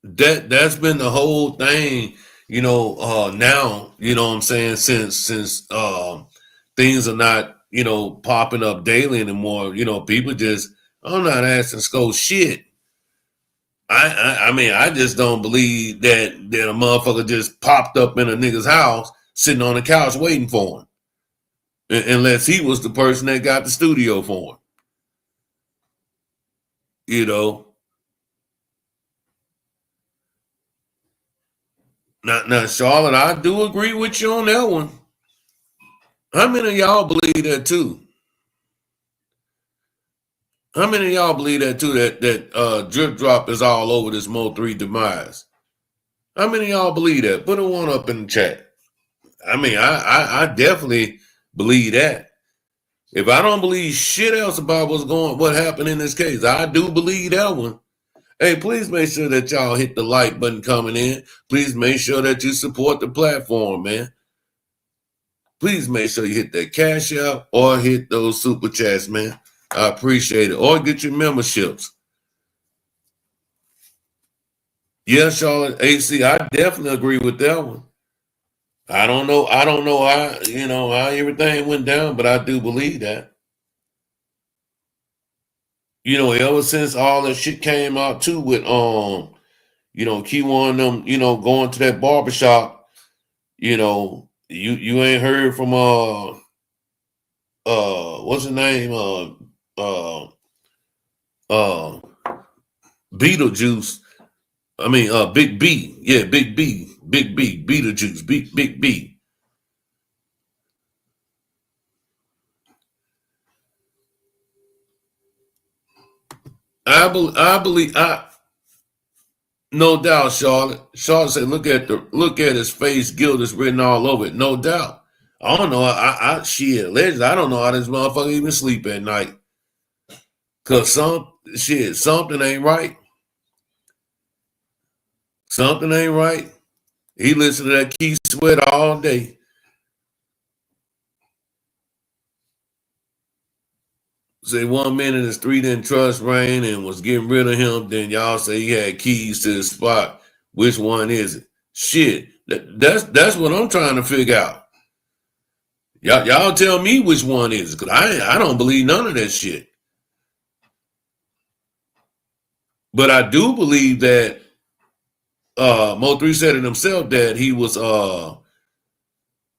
S2: that's been the whole thing, now, you know what I'm saying, since things are not, popping up daily anymore, people just, I'm not asking Sco shit. I mean, I just don't believe that a motherfucker just popped up in a nigga's house sitting on the couch waiting for him. Unless he was the person that got the studio for him. You know. Now, Charlotte, I do agree with you on that one. How many of y'all believe that too? How many of y'all believe that too? That drip drop is all over this Mo3 demise. How many of y'all believe that? Put a one up in the chat. I mean, I definitely believe that. If I don't believe shit else about what happened in this case, I do believe that one. Hey, please make sure that y'all hit the like button coming in. Please make sure that you support the platform, man. Please make sure you hit that cash out or hit those super chats, man. I appreciate it. Or get your memberships. Yeah, Charlotte, AC, I definitely agree with that one. I don't know how everything went down, but I do believe that. Ever since all that shit came out too with Q1 them, going to that barbershop, you ain't heard from what's his name? Uh Beetlejuice. I mean Big B. Yeah, Big B. Big B. Beetlejuice. Big B. I believe no doubt, Charlotte. Charlotte said, look at his face, guilt is written all over it. No doubt. I don't know. Shit, allegedly, I don't know how this motherfucker even sleep at night. Cause something ain't right. Something ain't right. He listened to that Keith Sweat all day. Say 1 minute his 3 didn't trust Rain and was getting rid of him. Then y'all say he had keys to the spot. Which one is it? Shit. That's what I'm trying to figure out. Y'all tell me which one is it, because I don't believe none of that shit. But I do believe that Mo3 said it himself that he was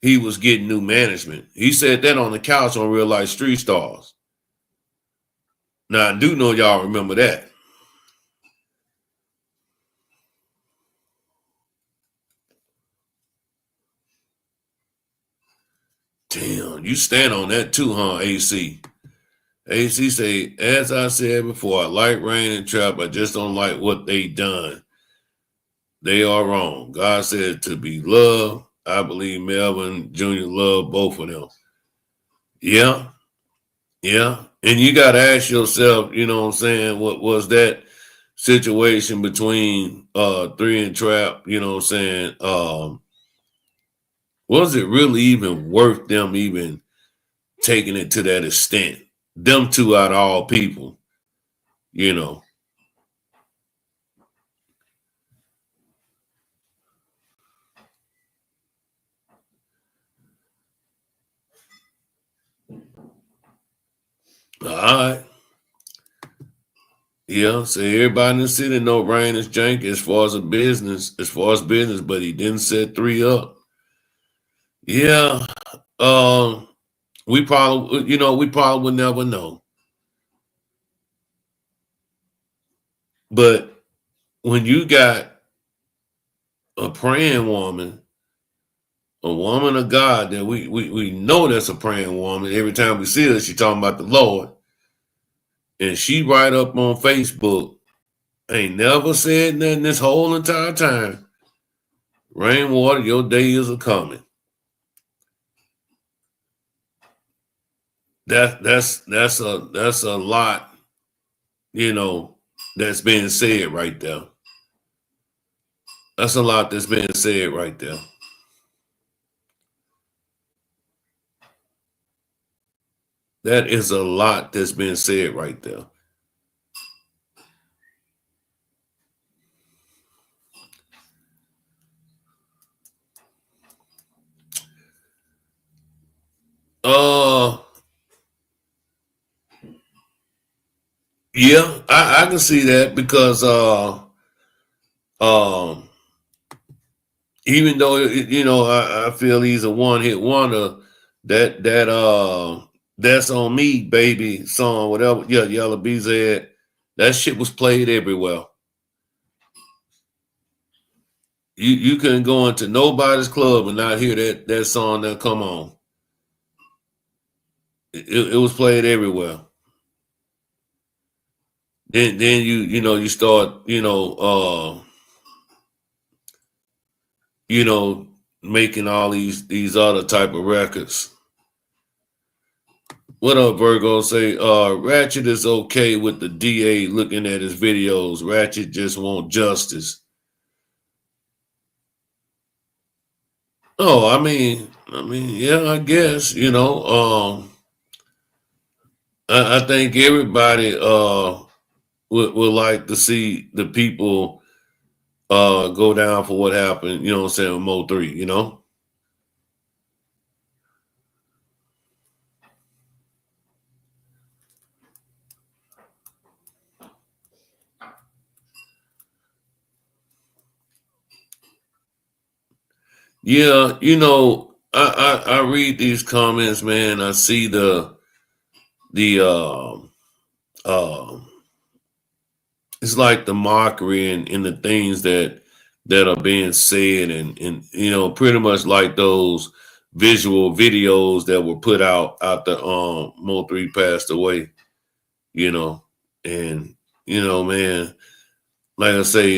S2: he was getting new management. He said that on the couch on Real Life Street Stars. Now, I do know y'all remember that. Damn, you stand on that too, huh, AC? AC say, as I said before, I like Rain and Trap. I just don't like what they done. They are wrong. God said to be loved. I believe Melvin Jr. loved both of them. Yeah. Yeah. And you got to ask yourself, you know what I'm saying, what was that situation between 3 and Trap, you know what I'm saying? Was it really even worth them even taking it to that extent? Them two out of all people, you know. All right. Yeah, so everybody in the city know Rain is janky as far as business, but he didn't set 3 up. Yeah. We probably would never know. But when you got a praying woman, a woman of God that we know that's a praying woman. Every time we see her, she talking about the Lord. And she right up on Facebook, ain't never said nothing this whole entire time. Rainwater, your day is a coming. That's a lot, you know, that's being said right there. That's a lot that's being said right there. That is a lot that's being said right there. Yeah, I can see that because um even though I feel he's a one-hit wonder, that's on me, baby song, whatever. Yeah, Yellow BZ, that shit was played everywhere. You couldn't go into nobody's club and not hear that song that come on. It was played everywhere. Then you start making all these other type of records. What up, Virgo? Say, Ratchet is okay with the DA looking at his videos. Ratchet just want justice. Oh, I mean, yeah, I guess, I think everybody would like to see the people go down for what happened, you know what I'm saying, with Mo 3, you know? Yeah, I read these comments, man. I see the it's like the mockery and the things that are being said and pretty much like those visual videos that were put out after Mo 3 passed away, and man, like I say,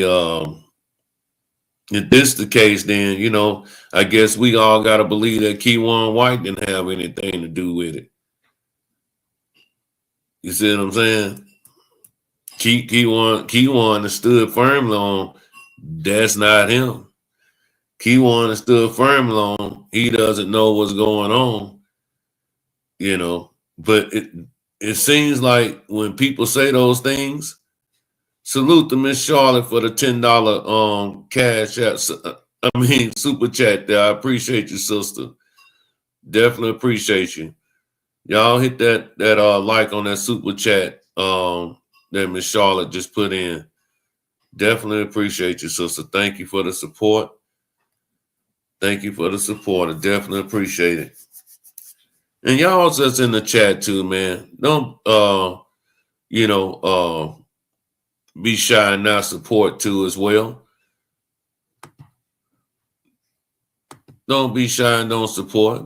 S2: if this the case, then I guess we all gotta believe that Keywan White didn't have anything to do with it. You see what I'm saying? Keywan stood firmly on that's not him. Keywan stood firmly on he doesn't know what's going on, But it seems like when people say those things, salute to Miss Charlotte for the $10 cash app. Super chat there. I appreciate you, sister. Definitely appreciate you. Y'all hit that like on that super chat that Miss Charlotte just put in. Definitely appreciate you, sister. Thank you for the support. Thank you for the support. I definitely appreciate it. And y'all that's in the chat too, man. Don't be shy and not support too as well. Don't be shy and don't support.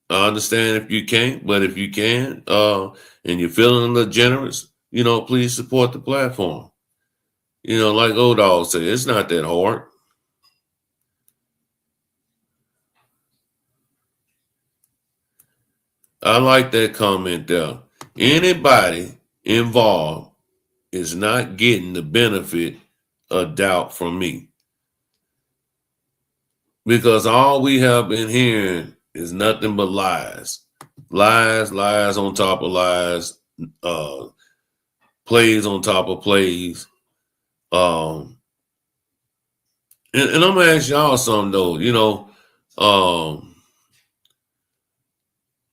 S2: I understand if you can't, but if you can, and you're feeling a little generous, please support the platform. Like old dog said, it's not that hard. I like that comment there. Anybody involved is not getting the benefit of doubt from me. Because all we have been hearing is nothing but lies. Lies on top of lies, plays on top of plays. And I'm gonna ask y'all something though.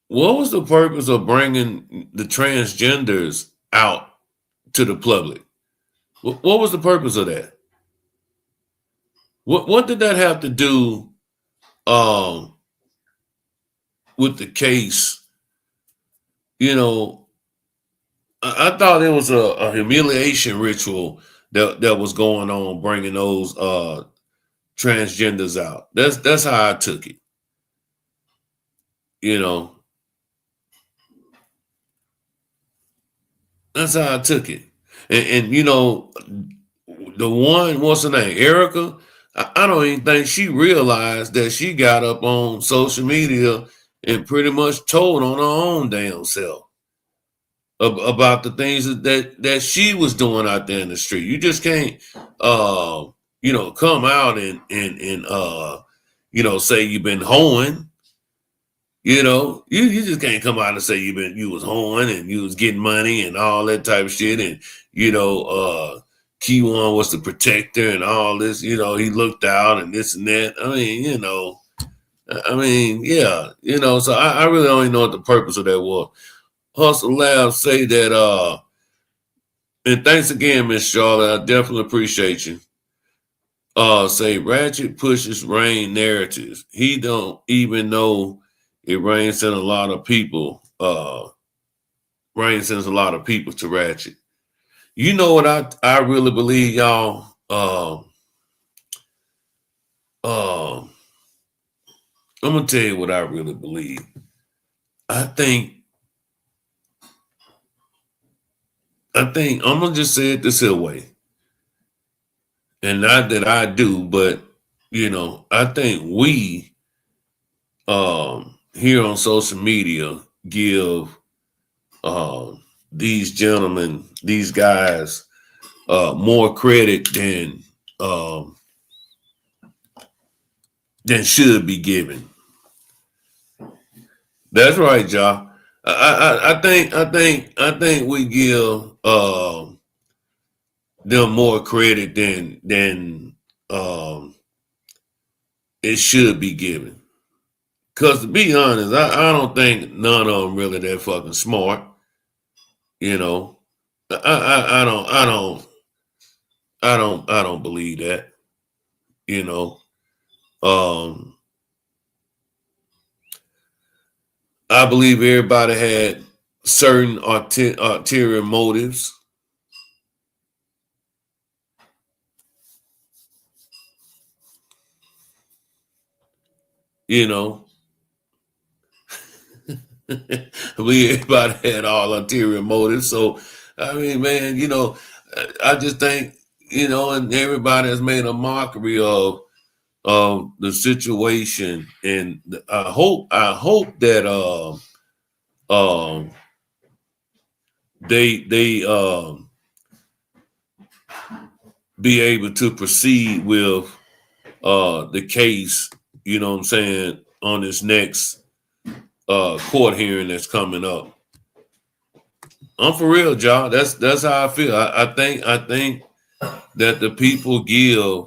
S2: What was the purpose of bringing the transgenders out to the public? What was the purpose of that? What did that have to do with the case? I thought it was a humiliation ritual that was going on, bringing those transgenders out. That's how I took it. That's how I took it. And the one, what's her name, Erica? I don't even think she realized that she got up on social media and pretty much told on her own damn self about the things that she was doing out there in the street. You just can't come out and say you've been hoeing. You just can't come out and say you was hoeing and you was getting money and all that type of shit. And Key1 was the protector and all this, he looked out and this and that. So I really don't even know what the purpose of that was. Hustle Lab say that and thanks again, Miss Charlotte. I definitely appreciate you. Say Ratchet pushes Rain narratives. He don't even know it Rain sent a lot of people. Rain sends a lot of people to Ratchet. You know what I really believe, y'all? I'm gonna tell you what I really believe. I think I'm gonna just say it this way. And not that I do, but I think we here on social media give these gentlemen, these guys, more credit than should be given. That's right, y'all. I think we give them more credit than it should be given. Cause to be honest, I don't think none of them really that fucking smart. I don't believe that. I believe everybody had certain ulterior motives. I believe everybody had all ulterior motives. So, I mean, man, I just think, and everybody has made a mockery of the situation, and I hope that they be able to proceed with the case, you know what I'm saying, on this next court hearing that's coming up. I'm for real, y'all. That's how I feel. I think that the people give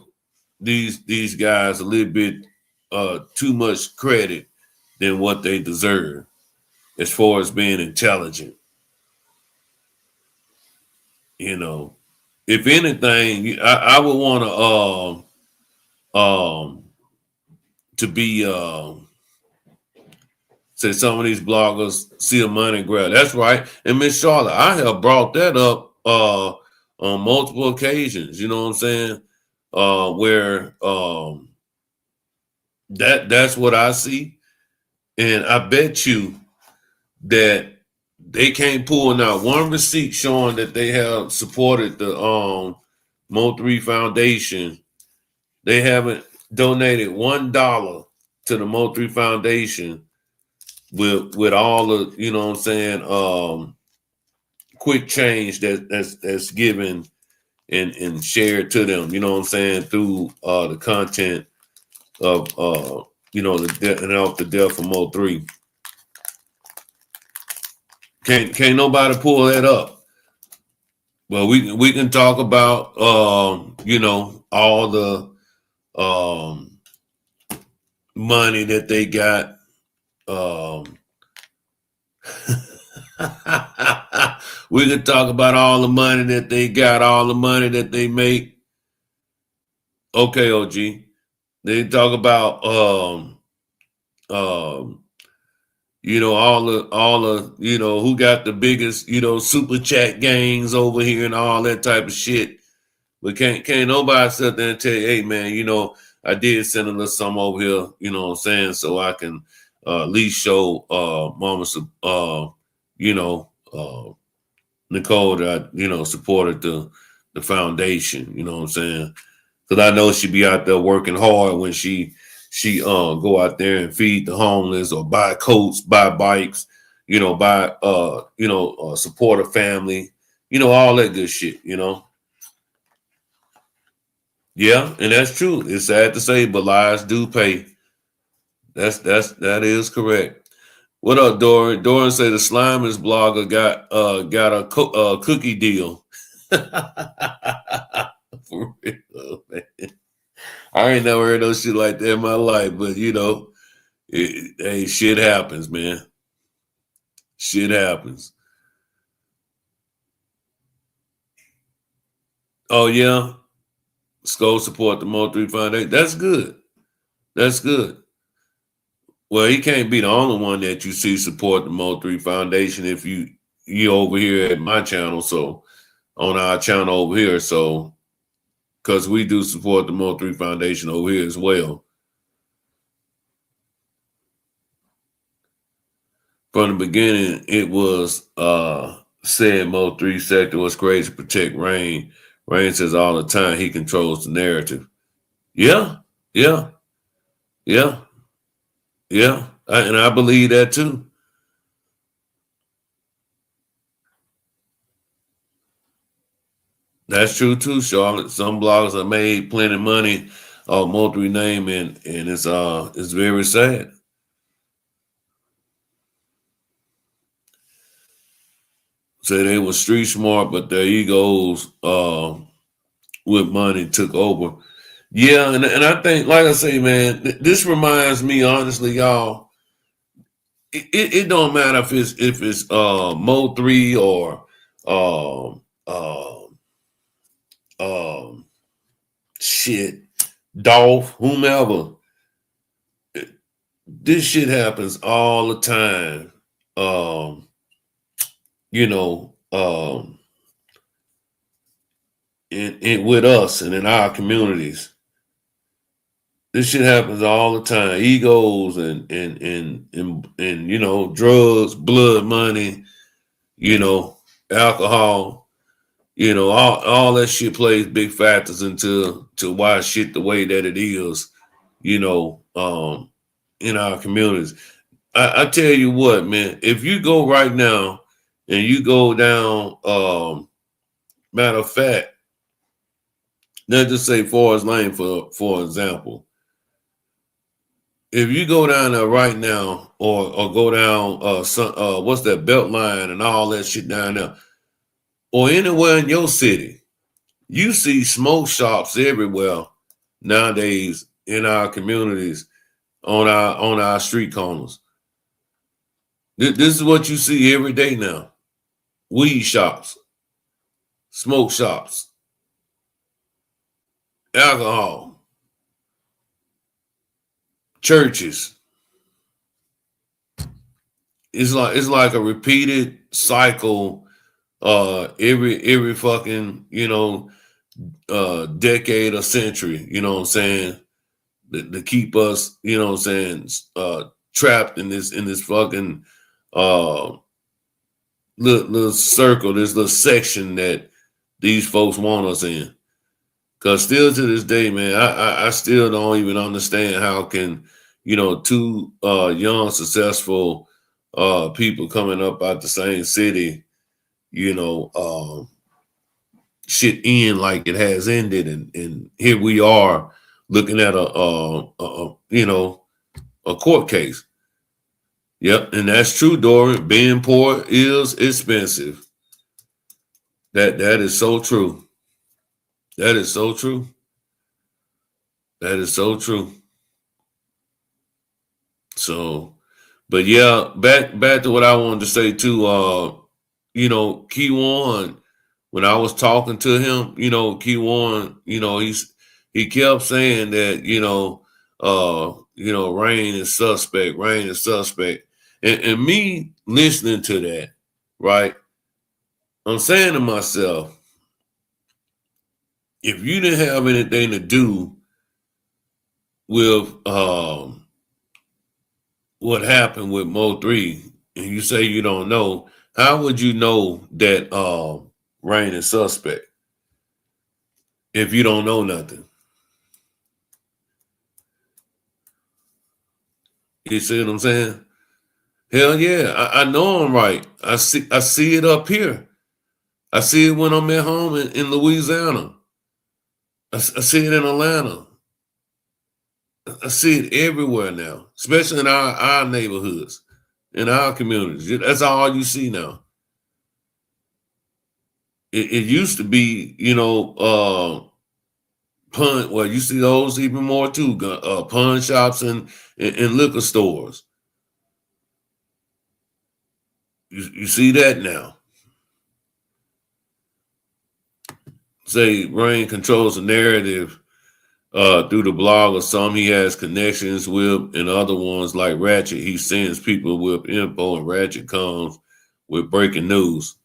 S2: these guys a little bit too much credit than what they deserve as far as being intelligent. If anything, I would want to to be say some of these bloggers see a money grab. That's right. And Miss Charlotte, I have brought that up on multiple occasions, you know what I'm saying? Where that's what I see. And I bet you that they can't pull not one receipt showing that they have supported the Mo3 Foundation. They haven't donated $1 to the Mo3 Foundation with all the, you know what I'm saying, quick change that's given and shared to them, you know what I'm saying, through the content of you know, the death of Mo3. Can't nobody pull that up. Well, we can talk about you know, all the money that they got. We could talk about all the money that they got, all the money that they make. Okay, OG. They talk about you know, all the, you know, who got the biggest, you know, super chat gangs over here and all that type of shit. But can't nobody sit there and tell you, hey man, you know, I did send a little something over here, you know what I'm saying, so I can at least show Mama you know, Nicole that I, you know, supported the foundation, you know what I'm saying? Because I know she be out there working hard when she go out there and feed the homeless or buy coats, buy bikes, you know, buy you know, support a family, you know, all that good shit, you know. Yeah, and that's true. It's sad to say, but lies do pay. That is correct. What up, Doran? Doran say the Slimers blogger got a cookie deal. For real, man. I ain't never heard no shit like that in my life, but you know, hey, shit happens, man. Shit happens. Oh yeah, Skull support the Mo3 Foundation. That's good. That's good. Well, he can't be the only one that you see support the Mo3 Foundation if you over here at my channel, so on our channel over here, so because we do support the Mo3 Foundation over here as well. From the beginning, it was said Mo3 sector was created to protect Rain. Rain says all the time he controls the narrative. Yeah, yeah, yeah, yeah. And I believe that too. That's true too, Charlotte. Some bloggers have made plenty of money off Mo3 name, and it's very sad. Say they were street smart, but their egos with money took over. Yeah, and I think, like I say, man, this reminds me, honestly, y'all. It don't matter if it's Mo3 or um um shit, Dolph, whomever. This shit happens all the time. You know, in with us and in our communities. This shit happens all the time. Egos and you know, drugs, blood money, you know, alcohol, you know, all that shit plays big factors into why shit the way that it is, you know, in our communities. I tell you what, man, if you go right now and you go down, matter of fact, let's just say Forest Lane for example. If you go down there right now, or go down what's that Beltline and all that shit down there, or anywhere in your city, you see smoke shops everywhere nowadays in our communities on our street corners. This is what you see every day now: weed shops, smoke shops, alcohol. churches. It's like a repeated cycle every fucking, decade or century, you know what I'm saying? To keep us, you know what I'm saying, trapped in this fucking little circle, this little section that these folks want us in. Cause still to this day, man, I still don't even understand how can, two young, successful people coming up out the same city, shit end like it has ended, and here we are looking at a court case. Yep, and that's true, Dory. Being poor is expensive. That is so true. That is so true. That is so true. So, but yeah, back to what I wanted to say too. Key One, when I was talking to him, Key One, he kept saying that, Rain is suspect, Rain is suspect. And me listening to that, right? I'm saying to myself, if you didn't have anything to do with what happened with Mo 3, and you say you don't know, how would you know that Rain is suspect if you don't know nothing? You see what I'm saying? Hell yeah, I know I'm right. I see it up here. I see it when I'm at home in Louisiana. I see it in Atlanta. I see it everywhere now, especially in our neighborhoods, in our communities. That's all you see now. It used to be, pawn. Well, you see those even more too. Pawn shops and liquor stores. You see that now. Say Rain controls the narrative through the blog of some he has connections with, and other ones like Ratchet, he sends people with info, and Ratchet comes with breaking news.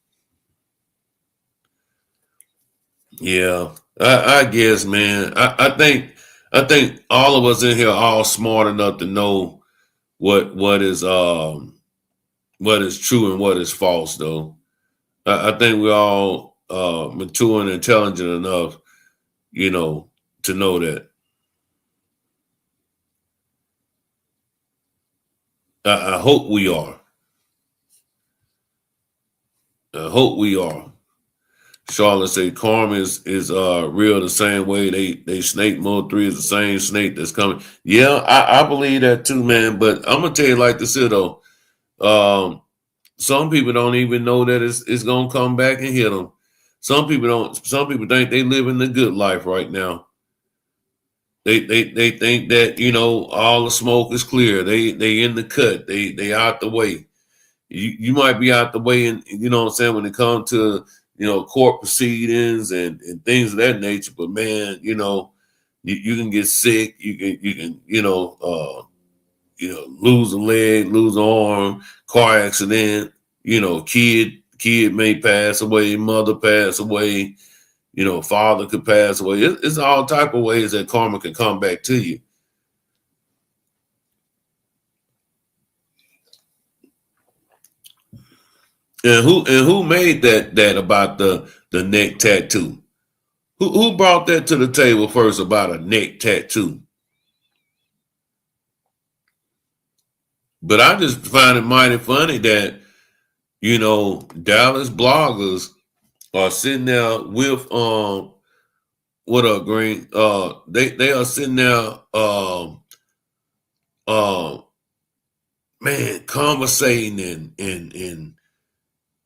S2: Yeah, I guess, man. I think all of us in here are all smart enough to know what is true and what is false, though. I think we're all mature and intelligent enough, to know that. I hope we are. I hope we are. Charlotte say karma is real the same way they snake mode 3 is the same snake that's coming. Yeah, I believe that too, man. But I'm gonna tell you like this here though. Some people don't even know that it's gonna come back and hit them. Some people don't. Some people think they living the good life right now. They think that all the smoke is clear. They in the cut. They out the way. You might be out the way, and you know what I'm saying when it comes to court proceedings and things of that nature. But man, you can get sick. You can lose a leg, lose an arm, car accident. Kid may pass away, mother pass away. Father could pass away. It's all type of ways that karma can come back to you. And who made that about the neck tattoo? Who brought that to the table first about a neck tattoo? But I just find it mighty funny that Dallas bloggers are sitting there with what up, Green? They are sitting there man, conversating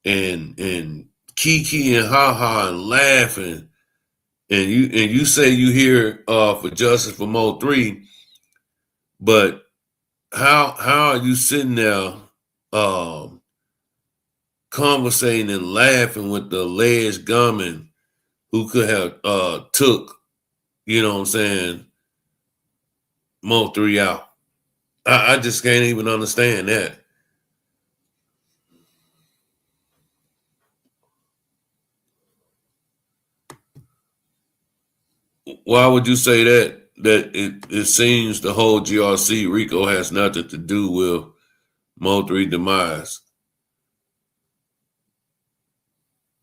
S2: and kiki and ha ha and laughing, and you say you here for justice for Mo 3, but how are you sitting there conversating and laughing with the alleged gunman who could have took, Mo 3 out? I just can't even understand that. Why would you say that? That it seems the whole GRC RICO has nothing to do with Mo3 demise.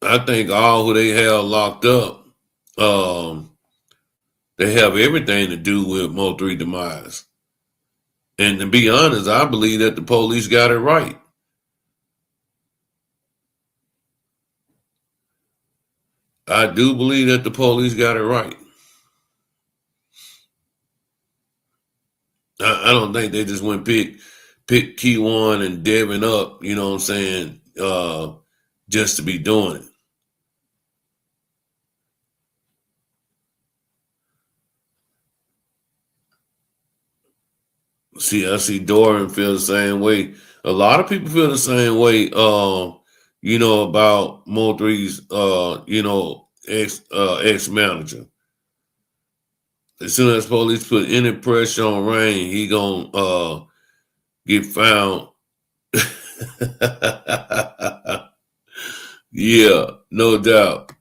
S2: I think all who they have locked up, they have everything to do with Mo3 demise. And to be honest, I believe that the police got it right. I do believe that the police got it right. I don't think they just went pick Key1 and Devin up, you know what I'm saying, just to be doing it. See, I see Dorian feel the same way. A lot of people feel the same way, you know, about Mo3's, you know, ex-manager. As soon as police put any pressure on Rain, he gonna get found. Yeah, no doubt.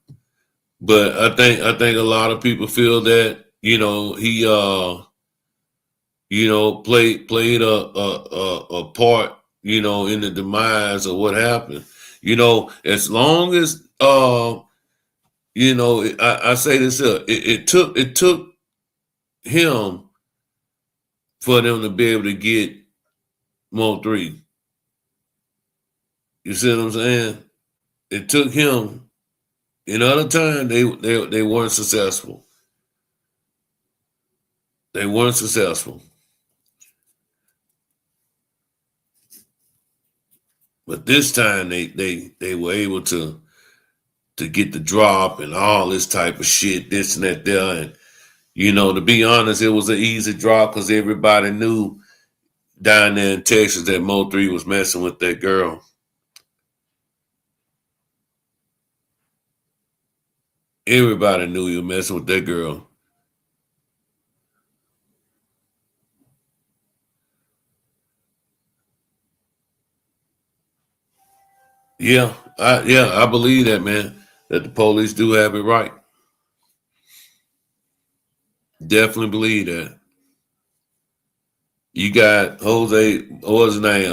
S2: But I think a lot of people feel that, you know, he you know, played a part, you know, in the demise of what happened. You know, as long as you know, I say this it took him for them to be able to get Mo3. You see what I'm saying? It took him. In other time, they weren't successful. They weren't successful. But this time they were able to get the drop and all this type of shit, this and that there. And you know, to be honest, it was an easy drop because everybody knew down there in Texas that Mo3 was messing with that girl. Everybody knew he was messing with that girl. Yeah, I believe that, man. That the police do have it right. Definitely believe that. You got Jose, what's his name?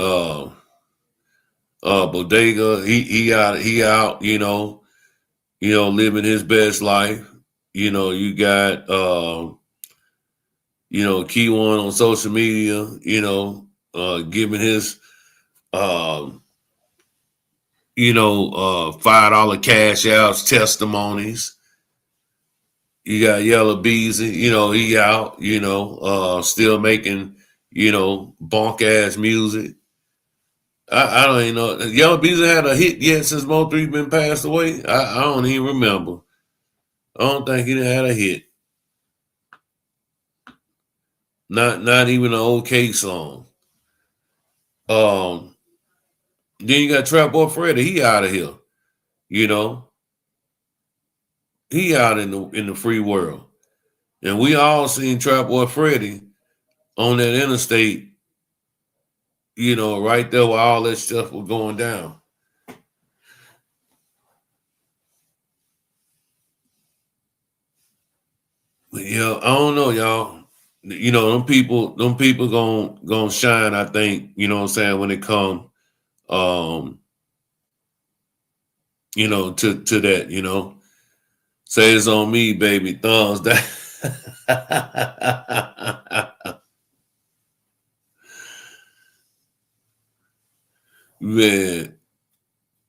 S2: Bodega. He out. You know, living his best life. You know, you got you know, Key1 on social media. You know, giving his you know, $5 cash outs, testimonies. You got Yellow Beezy, you know, he out, you know, still making, you know, bonk ass music. I don't even know. Yellow Beezy had a hit yet since Mo3 been passed away. I don't even remember. I don't think he had a hit. Not even an okay song. Um, then you got Trap Boy Freddy. He out of here. You know, he out in the free world, and we all seen Trap Boy Freddy on that interstate. You know, right there where all that stuff was going down. But yeah, I don't know, y'all. You know, them people gonna shine, I think, you know what I'm saying, when it come you know, to that, you know. Say it's on me, baby. Thumbs down. Man,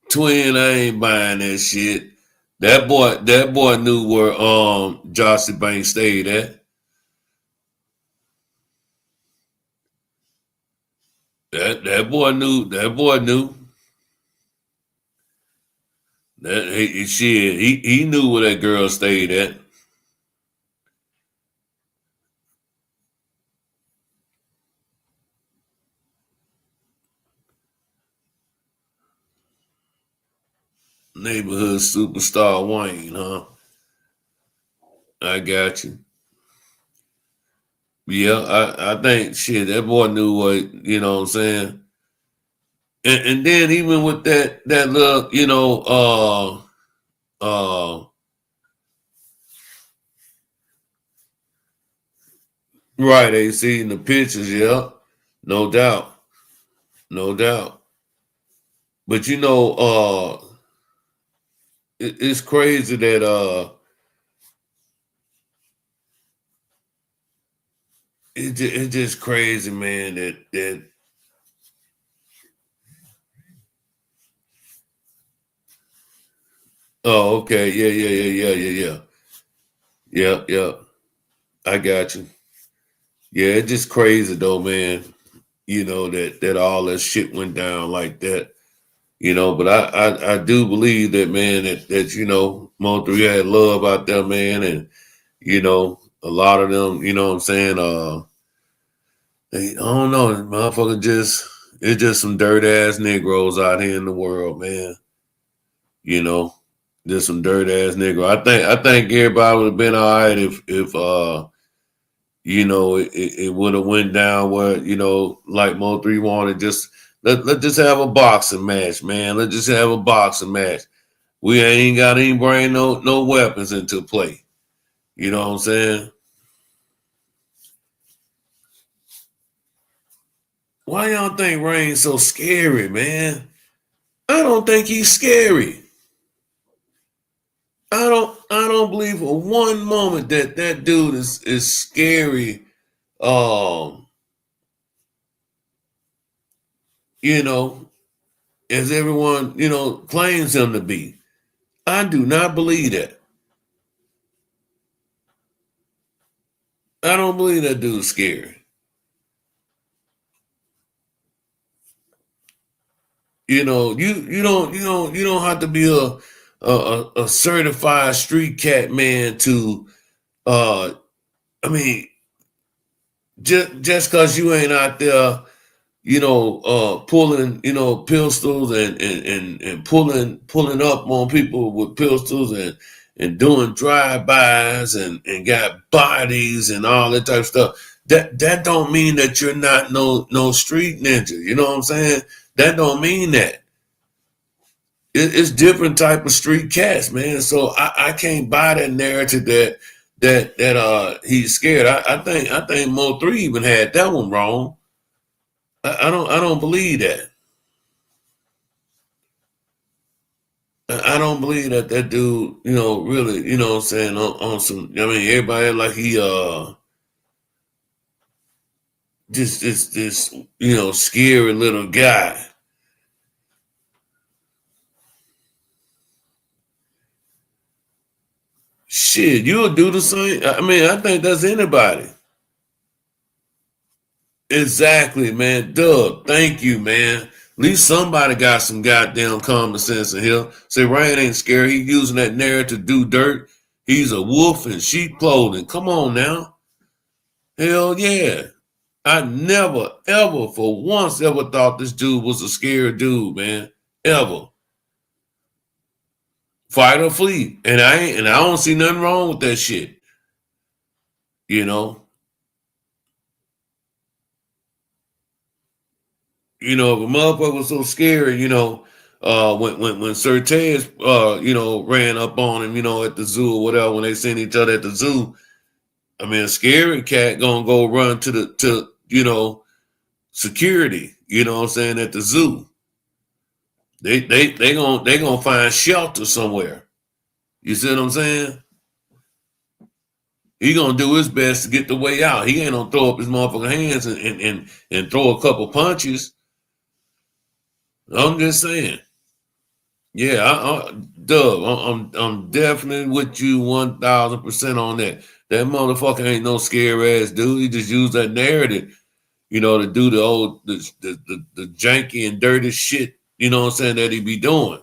S2: twin, I ain't buying that shit. That boy knew where Jossie Banks stayed at. That boy knew. That shit, he knew where that girl stayed at. Neighborhood superstar Wayne, huh? I got you. Yeah, I think shit, that boy knew what, you know what I'm saying? And then even with that little, right, they seen the pictures, yeah. No doubt. No doubt. But it's crazy that it's just crazy, man, that oh, okay. Yeah. Yeah. I got you. Yeah, it's just crazy though, man. That all that shit went down like that. But I do believe that, man, that Mo3 had love out there, man, and a lot of them, you know what I'm saying, I don't know, motherfucker it's just some dirt ass Negroes out here in the world, man. You know, just some dirt ass Negro. I think everybody would have been all right if it would have went down where, like Mo3 wanted, just let's just have a boxing match, man. Let's just have a boxing match. We ain't got any bring no weapons into play. You know what I'm saying? Why y'all think Rain's so scary, man? I don't think he's scary. I don't believe for one moment that dude is scary. Um, you know, as everyone, claims him to be. I do not believe that. I don't believe that dude's scary. You don't have to be a certified street cat man to I mean, just cause you ain't out there, pulling, pistols and pulling up on people with pistols and doing drive-bys and got bodies and all that type of stuff. That don't mean that you're not no street ninja. You know what I'm saying? That don't mean that. It's different type of street cats, man. So I can't buy that narrative that he's scared. I think Mo3 even had that one wrong. I don't believe that. I don't believe that dude, really, what I'm saying, on some, everybody like he just this scary little guy. Shit, you'll do the same. I think that's anybody. Exactly, man. Doug, thank you, man. At least somebody got some goddamn common sense in here. Say Ryan ain't scared. He using that narrative to do dirt. He's a wolf in sheep clothing. Come on now. Hell yeah. I never, ever, for once, ever thought this dude was a scary dude, man. Ever. Fight or flee. And I don't see nothing wrong with that shit. You know. If a motherfucker was so scary, when Sir Tez ran up on him, at the zoo or whatever, when they seen each other at the zoo, a scary cat gonna go run to security, you know what I'm saying, at the zoo. They gonna find shelter somewhere. You see what I'm saying? He gonna do his best to get the way out. He ain't gonna throw up his motherfucking hands and throw a couple punches. I'm just saying. Yeah, Doug, I'm definitely with you 1,000% on that. That motherfucker ain't no scary ass dude. He just used that narrative, to do the old the janky and dirty shit. You know what I'm saying, that he be doing.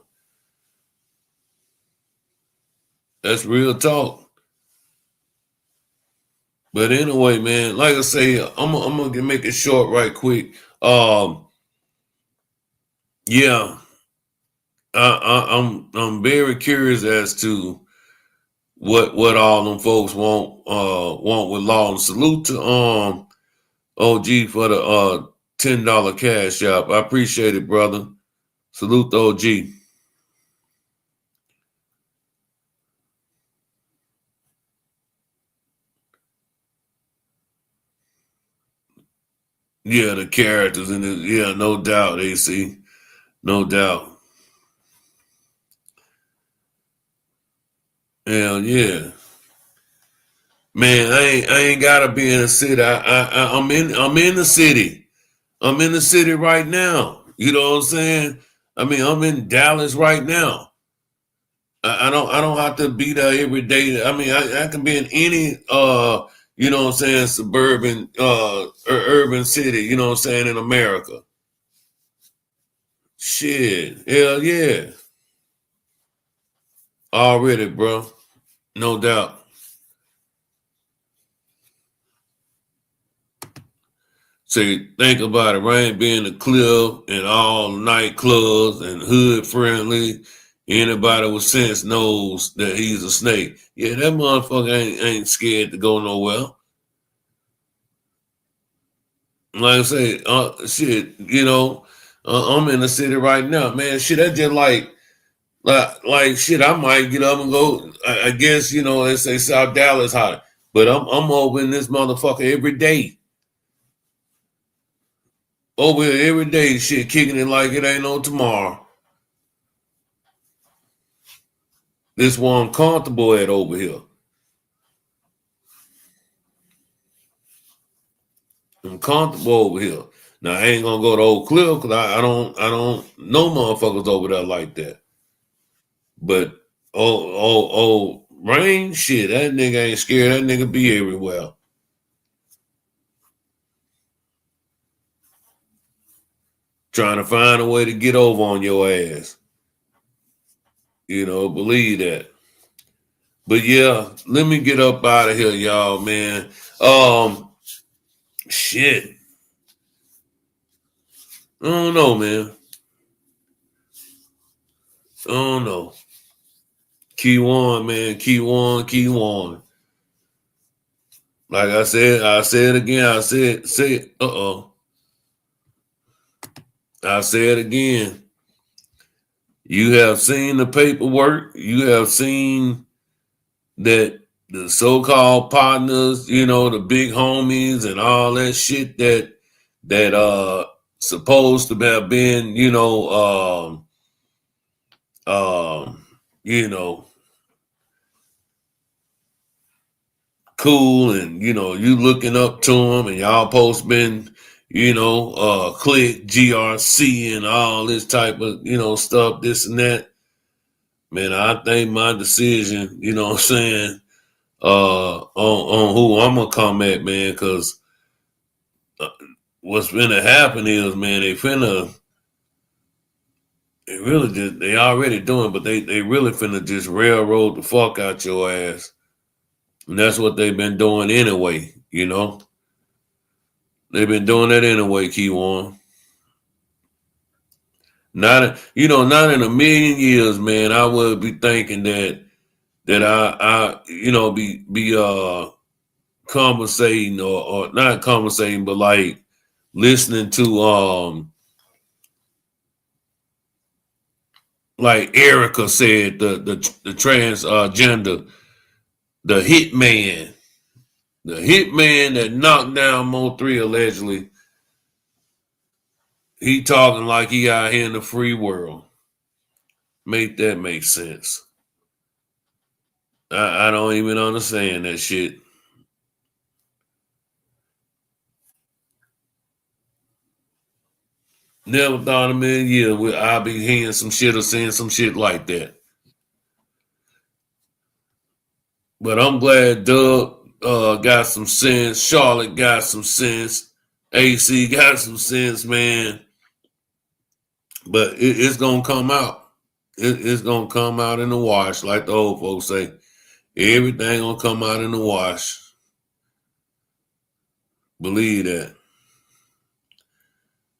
S2: That's real talk. But anyway, man, like I say, I'm gonna make it short right quick. Yeah, I'm very curious as to what all them folks want with law. And salute to OG for the $10 cash app. I appreciate it, brother. Salute to OG. Yeah, the characters in it. Yeah, no doubt, AC. No doubt. Hell yeah. Man, I ain't gotta be in the city. I'm in the city. I'm in the city right now. You know what I'm saying? I mean, I'm in Dallas right now. I don't have to be there every day. I mean, I can be in any you know what I'm saying, suburban or urban city, you know what I'm saying, in America. Shit. Hell yeah. Already, bro. No doubt. Say, think about it, right? Being a cliff and all nightclubs and hood friendly. Anybody with sense knows that he's a snake. Yeah, that motherfucker ain't scared to go nowhere. Like I say, shit, you know, I'm in the city right now, man. Shit, that's just like shit. I might get up and go. I guess you know they say South Dallas hot, but I'm over in this motherfucker every day. Over here every day, shit, kicking it like it ain't no tomorrow. This one I'm comfortable at over here. I'm comfortable over here. Now I ain't gonna go to Oak Cliff because I don't know motherfuckers over there like that. But Rain, shit, that nigga ain't scared. That nigga be everywhere. Trying to find a way to get over on your ass. You know, believe that. But yeah, let me get up out of here, y'all, man. Shit. I don't know, man. I don't know. Key one, man. Key one, key one. Like I said again. Say it. I say it again. You have seen the paperwork. You have seen that the so-called partners, you know, the big homies and all that shit that supposed to have been, you know, cool, and you looking up to them, and y'all post been, click GRC and all this type of stuff, this and that. Man, I think my decision, you know what I'm saying, on who I'm gonna come at, man, because what's finna happen is, man, they already doing, but they really finna just railroad the fuck out your ass. And that's what they've been doing anyway, you know. They've been doing that anyway, Keywan. Not in a million years, man, I would be thinking that I be conversating or not conversating, but like listening to like Erica said, the transgender, the hitman. The hitman that knocked down Mo3 allegedly, he talking like he out here in the free world. Make that make sense. I don't even understand that shit. Never thought in a million years I'll be hearing some shit or saying some shit like that. But I'm glad Doug got some sense. Charlotte got some sense. AC got some sense, man. But it's gonna come out. It's gonna come out in the wash, like the old folks say. Everything gonna come out in the wash. Believe that.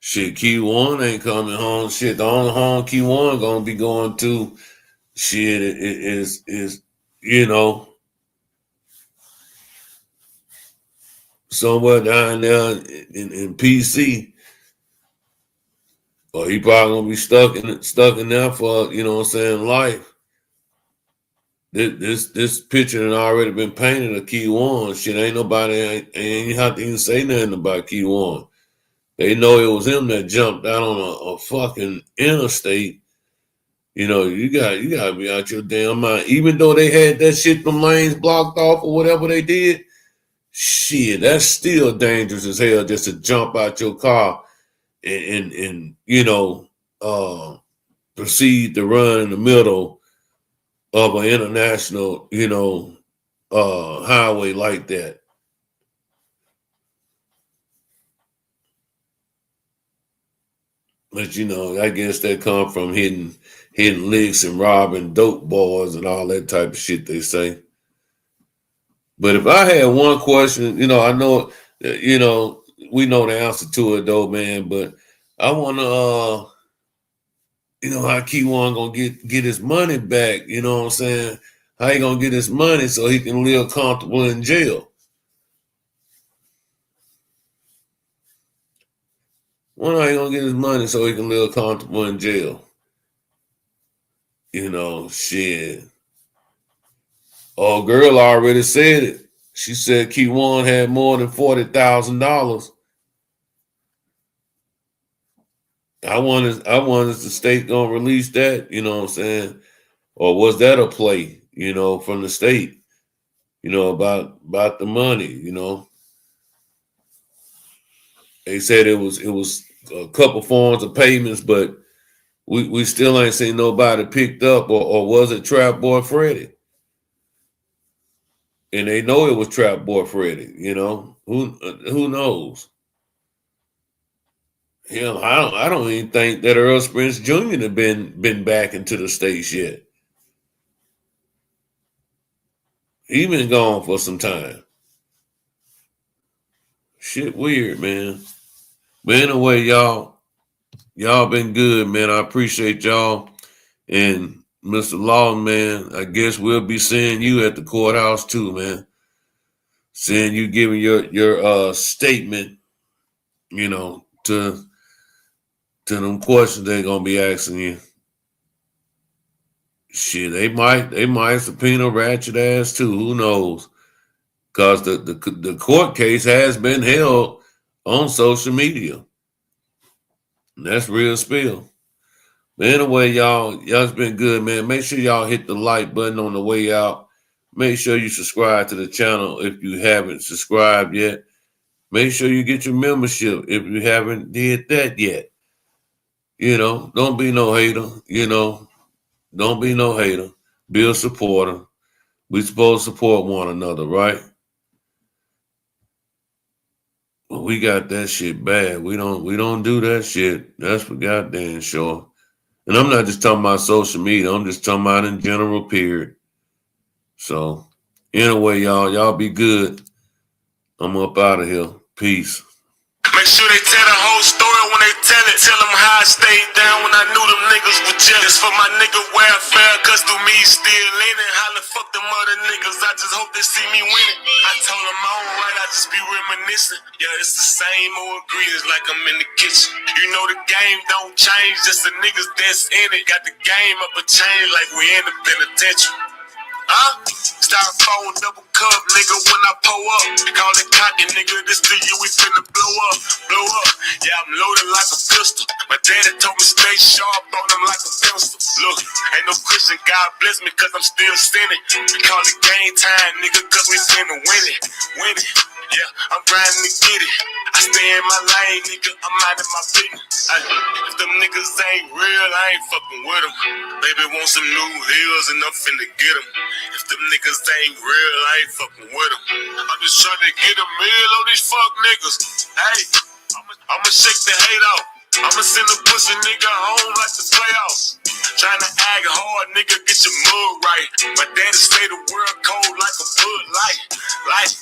S2: Shit, Q1 ain't coming home. Shit, the only home Q1 gonna be going to, shit, is you know, somewhere down there in PC, or he probably gonna be stuck in there for, you know what I'm saying, life. This picture had already been painted of Key One. Shit, ain't nobody ain't have to even say nothing about Key One. They know it was him that jumped out on a fucking interstate. You know, you gotta be out your damn mind. Even though they had that shit, them lanes blocked off or whatever they did, shit, that's still dangerous as hell just to jump out your car and you know, proceed to run in the middle of an international, you know, highway like that. But you know, I guess that come from hitting licks and robbing dope boys and all that type of shit they say. But if I had one question, you know, I know, you know, we know the answer to it though, man. But I want to, you know, how Key One gonna get his money back? You know what I'm saying? How he gonna get his money so he can live comfortable in jail? When are he gonna get his money so he can live comfortable in jail? You know, shit. Oh, girl already said it. She said Key One had more than $40,000. I wanted the state gonna release that, you know what I'm saying? Or was that a play, you know, from the state, you know, about the money, you know? They said it was a couple forms of payments, but we still ain't seen nobody picked up, or was it Trap Boy Freddy? And they know it was Trap Boy Freddy, you know. Who knows? Hell, I don't even think that Earl Spence Jr. have been back into the States yet. He been gone for some time. Shit weird, man. But anyway, y'all been good, man. I appreciate y'all. And Mr. Lawton, man, I guess we'll be seeing you at the courthouse too, man. Seeing you giving your statement, you know, to them questions they're gonna be asking you. Shit, they might subpoena ratchet ass too. Who knows? Because the court case has been held on social media. And that's real spill. But anyway, y'all's been good, man. Make sure y'all hit the like button on the way out. Make sure you subscribe to the channel if you haven't subscribed yet. Make sure you get your membership if you haven't did that yet. You know, don't be no hater. You know, don't be no hater. Be a supporter. We supposed to support one another, right? Well, we got that shit bad. We don't do that shit. That's for goddamn sure. And I'm not just talking about social media. I'm just talking about in general, period. So, anyway, y'all be good. I'm up out of here. Peace.
S1: Make sure they tell the whole story when they tell it. Tell them how I stayed down when I knew them niggas were jealous. For my nigga welfare, cause through me still leaning. How the fuck them other niggas, I just hope they see me winning. I told them I don't write, I just be reminiscing. Yeah, it's the same old ingredients like I'm in the kitchen. You know the game don't change, just the niggas that's in it. Got the game up a chain like we in the penitentiary. Huh? Styrofoam double cup, nigga, when I pull up. Call it cocky, nigga, this the year we finna blow up. Blow up, yeah, I'm loaded like a pistol. My daddy told me stay sharp on them like a pencil. Look, ain't no Christian, God bless me, cause I'm still sinning. We call it game time, nigga, cause we finna win it. Win it, yeah, I'm grinding to get it. I stay in my lane, nigga, I'm out of my business. If them niggas ain't real, I ain't fucking with them. Baby want some new heels and I'm finna get them. If them niggas ain't real, I ain't fucking with them. I'm just trying to get a meal on these fuck niggas. Hey, I'ma shake the hate out. I'ma send a pussy nigga home like the playoffs. Trying to act hard, nigga, get your mug right. My daddy say the world cold like a Bud Light.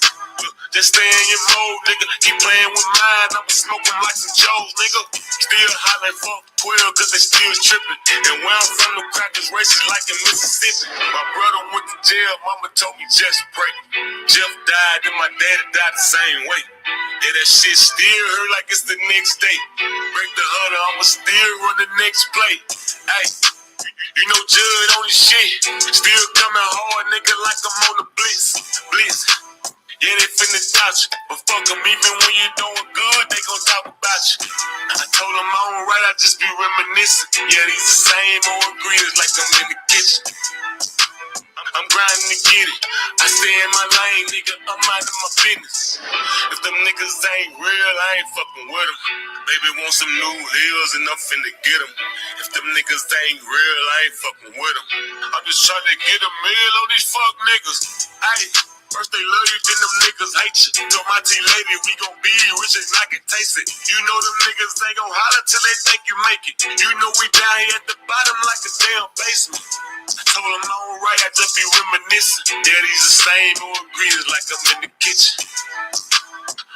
S1: Just stay in your mode, nigga. Keep playing with mine. I'ma smoke 'em like some Joes, nigga. Still hollering fuck 12 cause they still tripping. And where I'm from, the crackers racist like in Mississippi. My brother went to jail, mama told me just pray. Jeff died and my daddy died the same way. Yeah, that shit still hurt like it's the next day. Break the huddle, I'ma still run the next play. Hey, you know Judd on his shit. Still coming hard, nigga, like I'm on the blitz. Yeah, they finna doubt you, but fuck them, even when you doing good, they gon' talk about you. I told them I don't write, I just be reminiscing. Yeah, these the same old ingredients like I'm in the kitchen. I'm grinding to get it. I stay in my lane, nigga, I'm minding my business. If them niggas ain't real, I ain't fucking with them. Baby want some new heels and I'm finna get them. If them niggas ain't real, I ain't fucking with them. I'm just trying to get a meal on these fuck niggas. Ayy. First they love you, then them niggas hate you. Told my T-lady, we gon' be rich and I can taste it. You know them niggas, they gon' holler till they think you make it. You know we down here at the bottom like a damn basement. I told them I don't write, I just be reminiscing. Yeah, these the same old ingredients like I'm in the kitchen.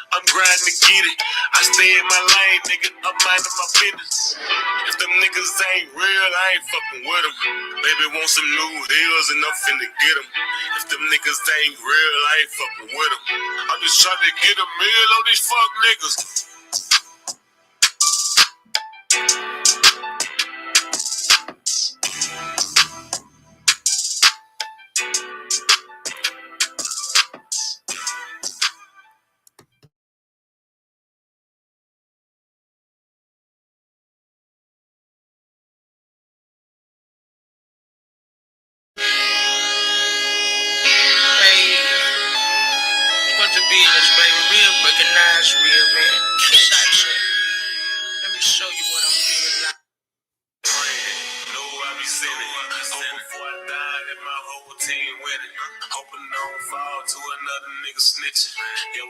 S1: I'm grinding to get it. I stay in my lane, nigga, I'm minding my business. If them niggas ain't real, I ain't fucking with them. Baby want some new heels and I'm finna get them. If them niggas ain't real, I ain't fucking with them. I'm just trying to get a meal on these fuck niggas.
S5: Business, baby, real recognize real, man. Let me show you what I'm feeling like.
S1: Know I be sinning. Oh, before I die, that my whole team winning. Hoping I don't fall to another nigga snitching. Yeah,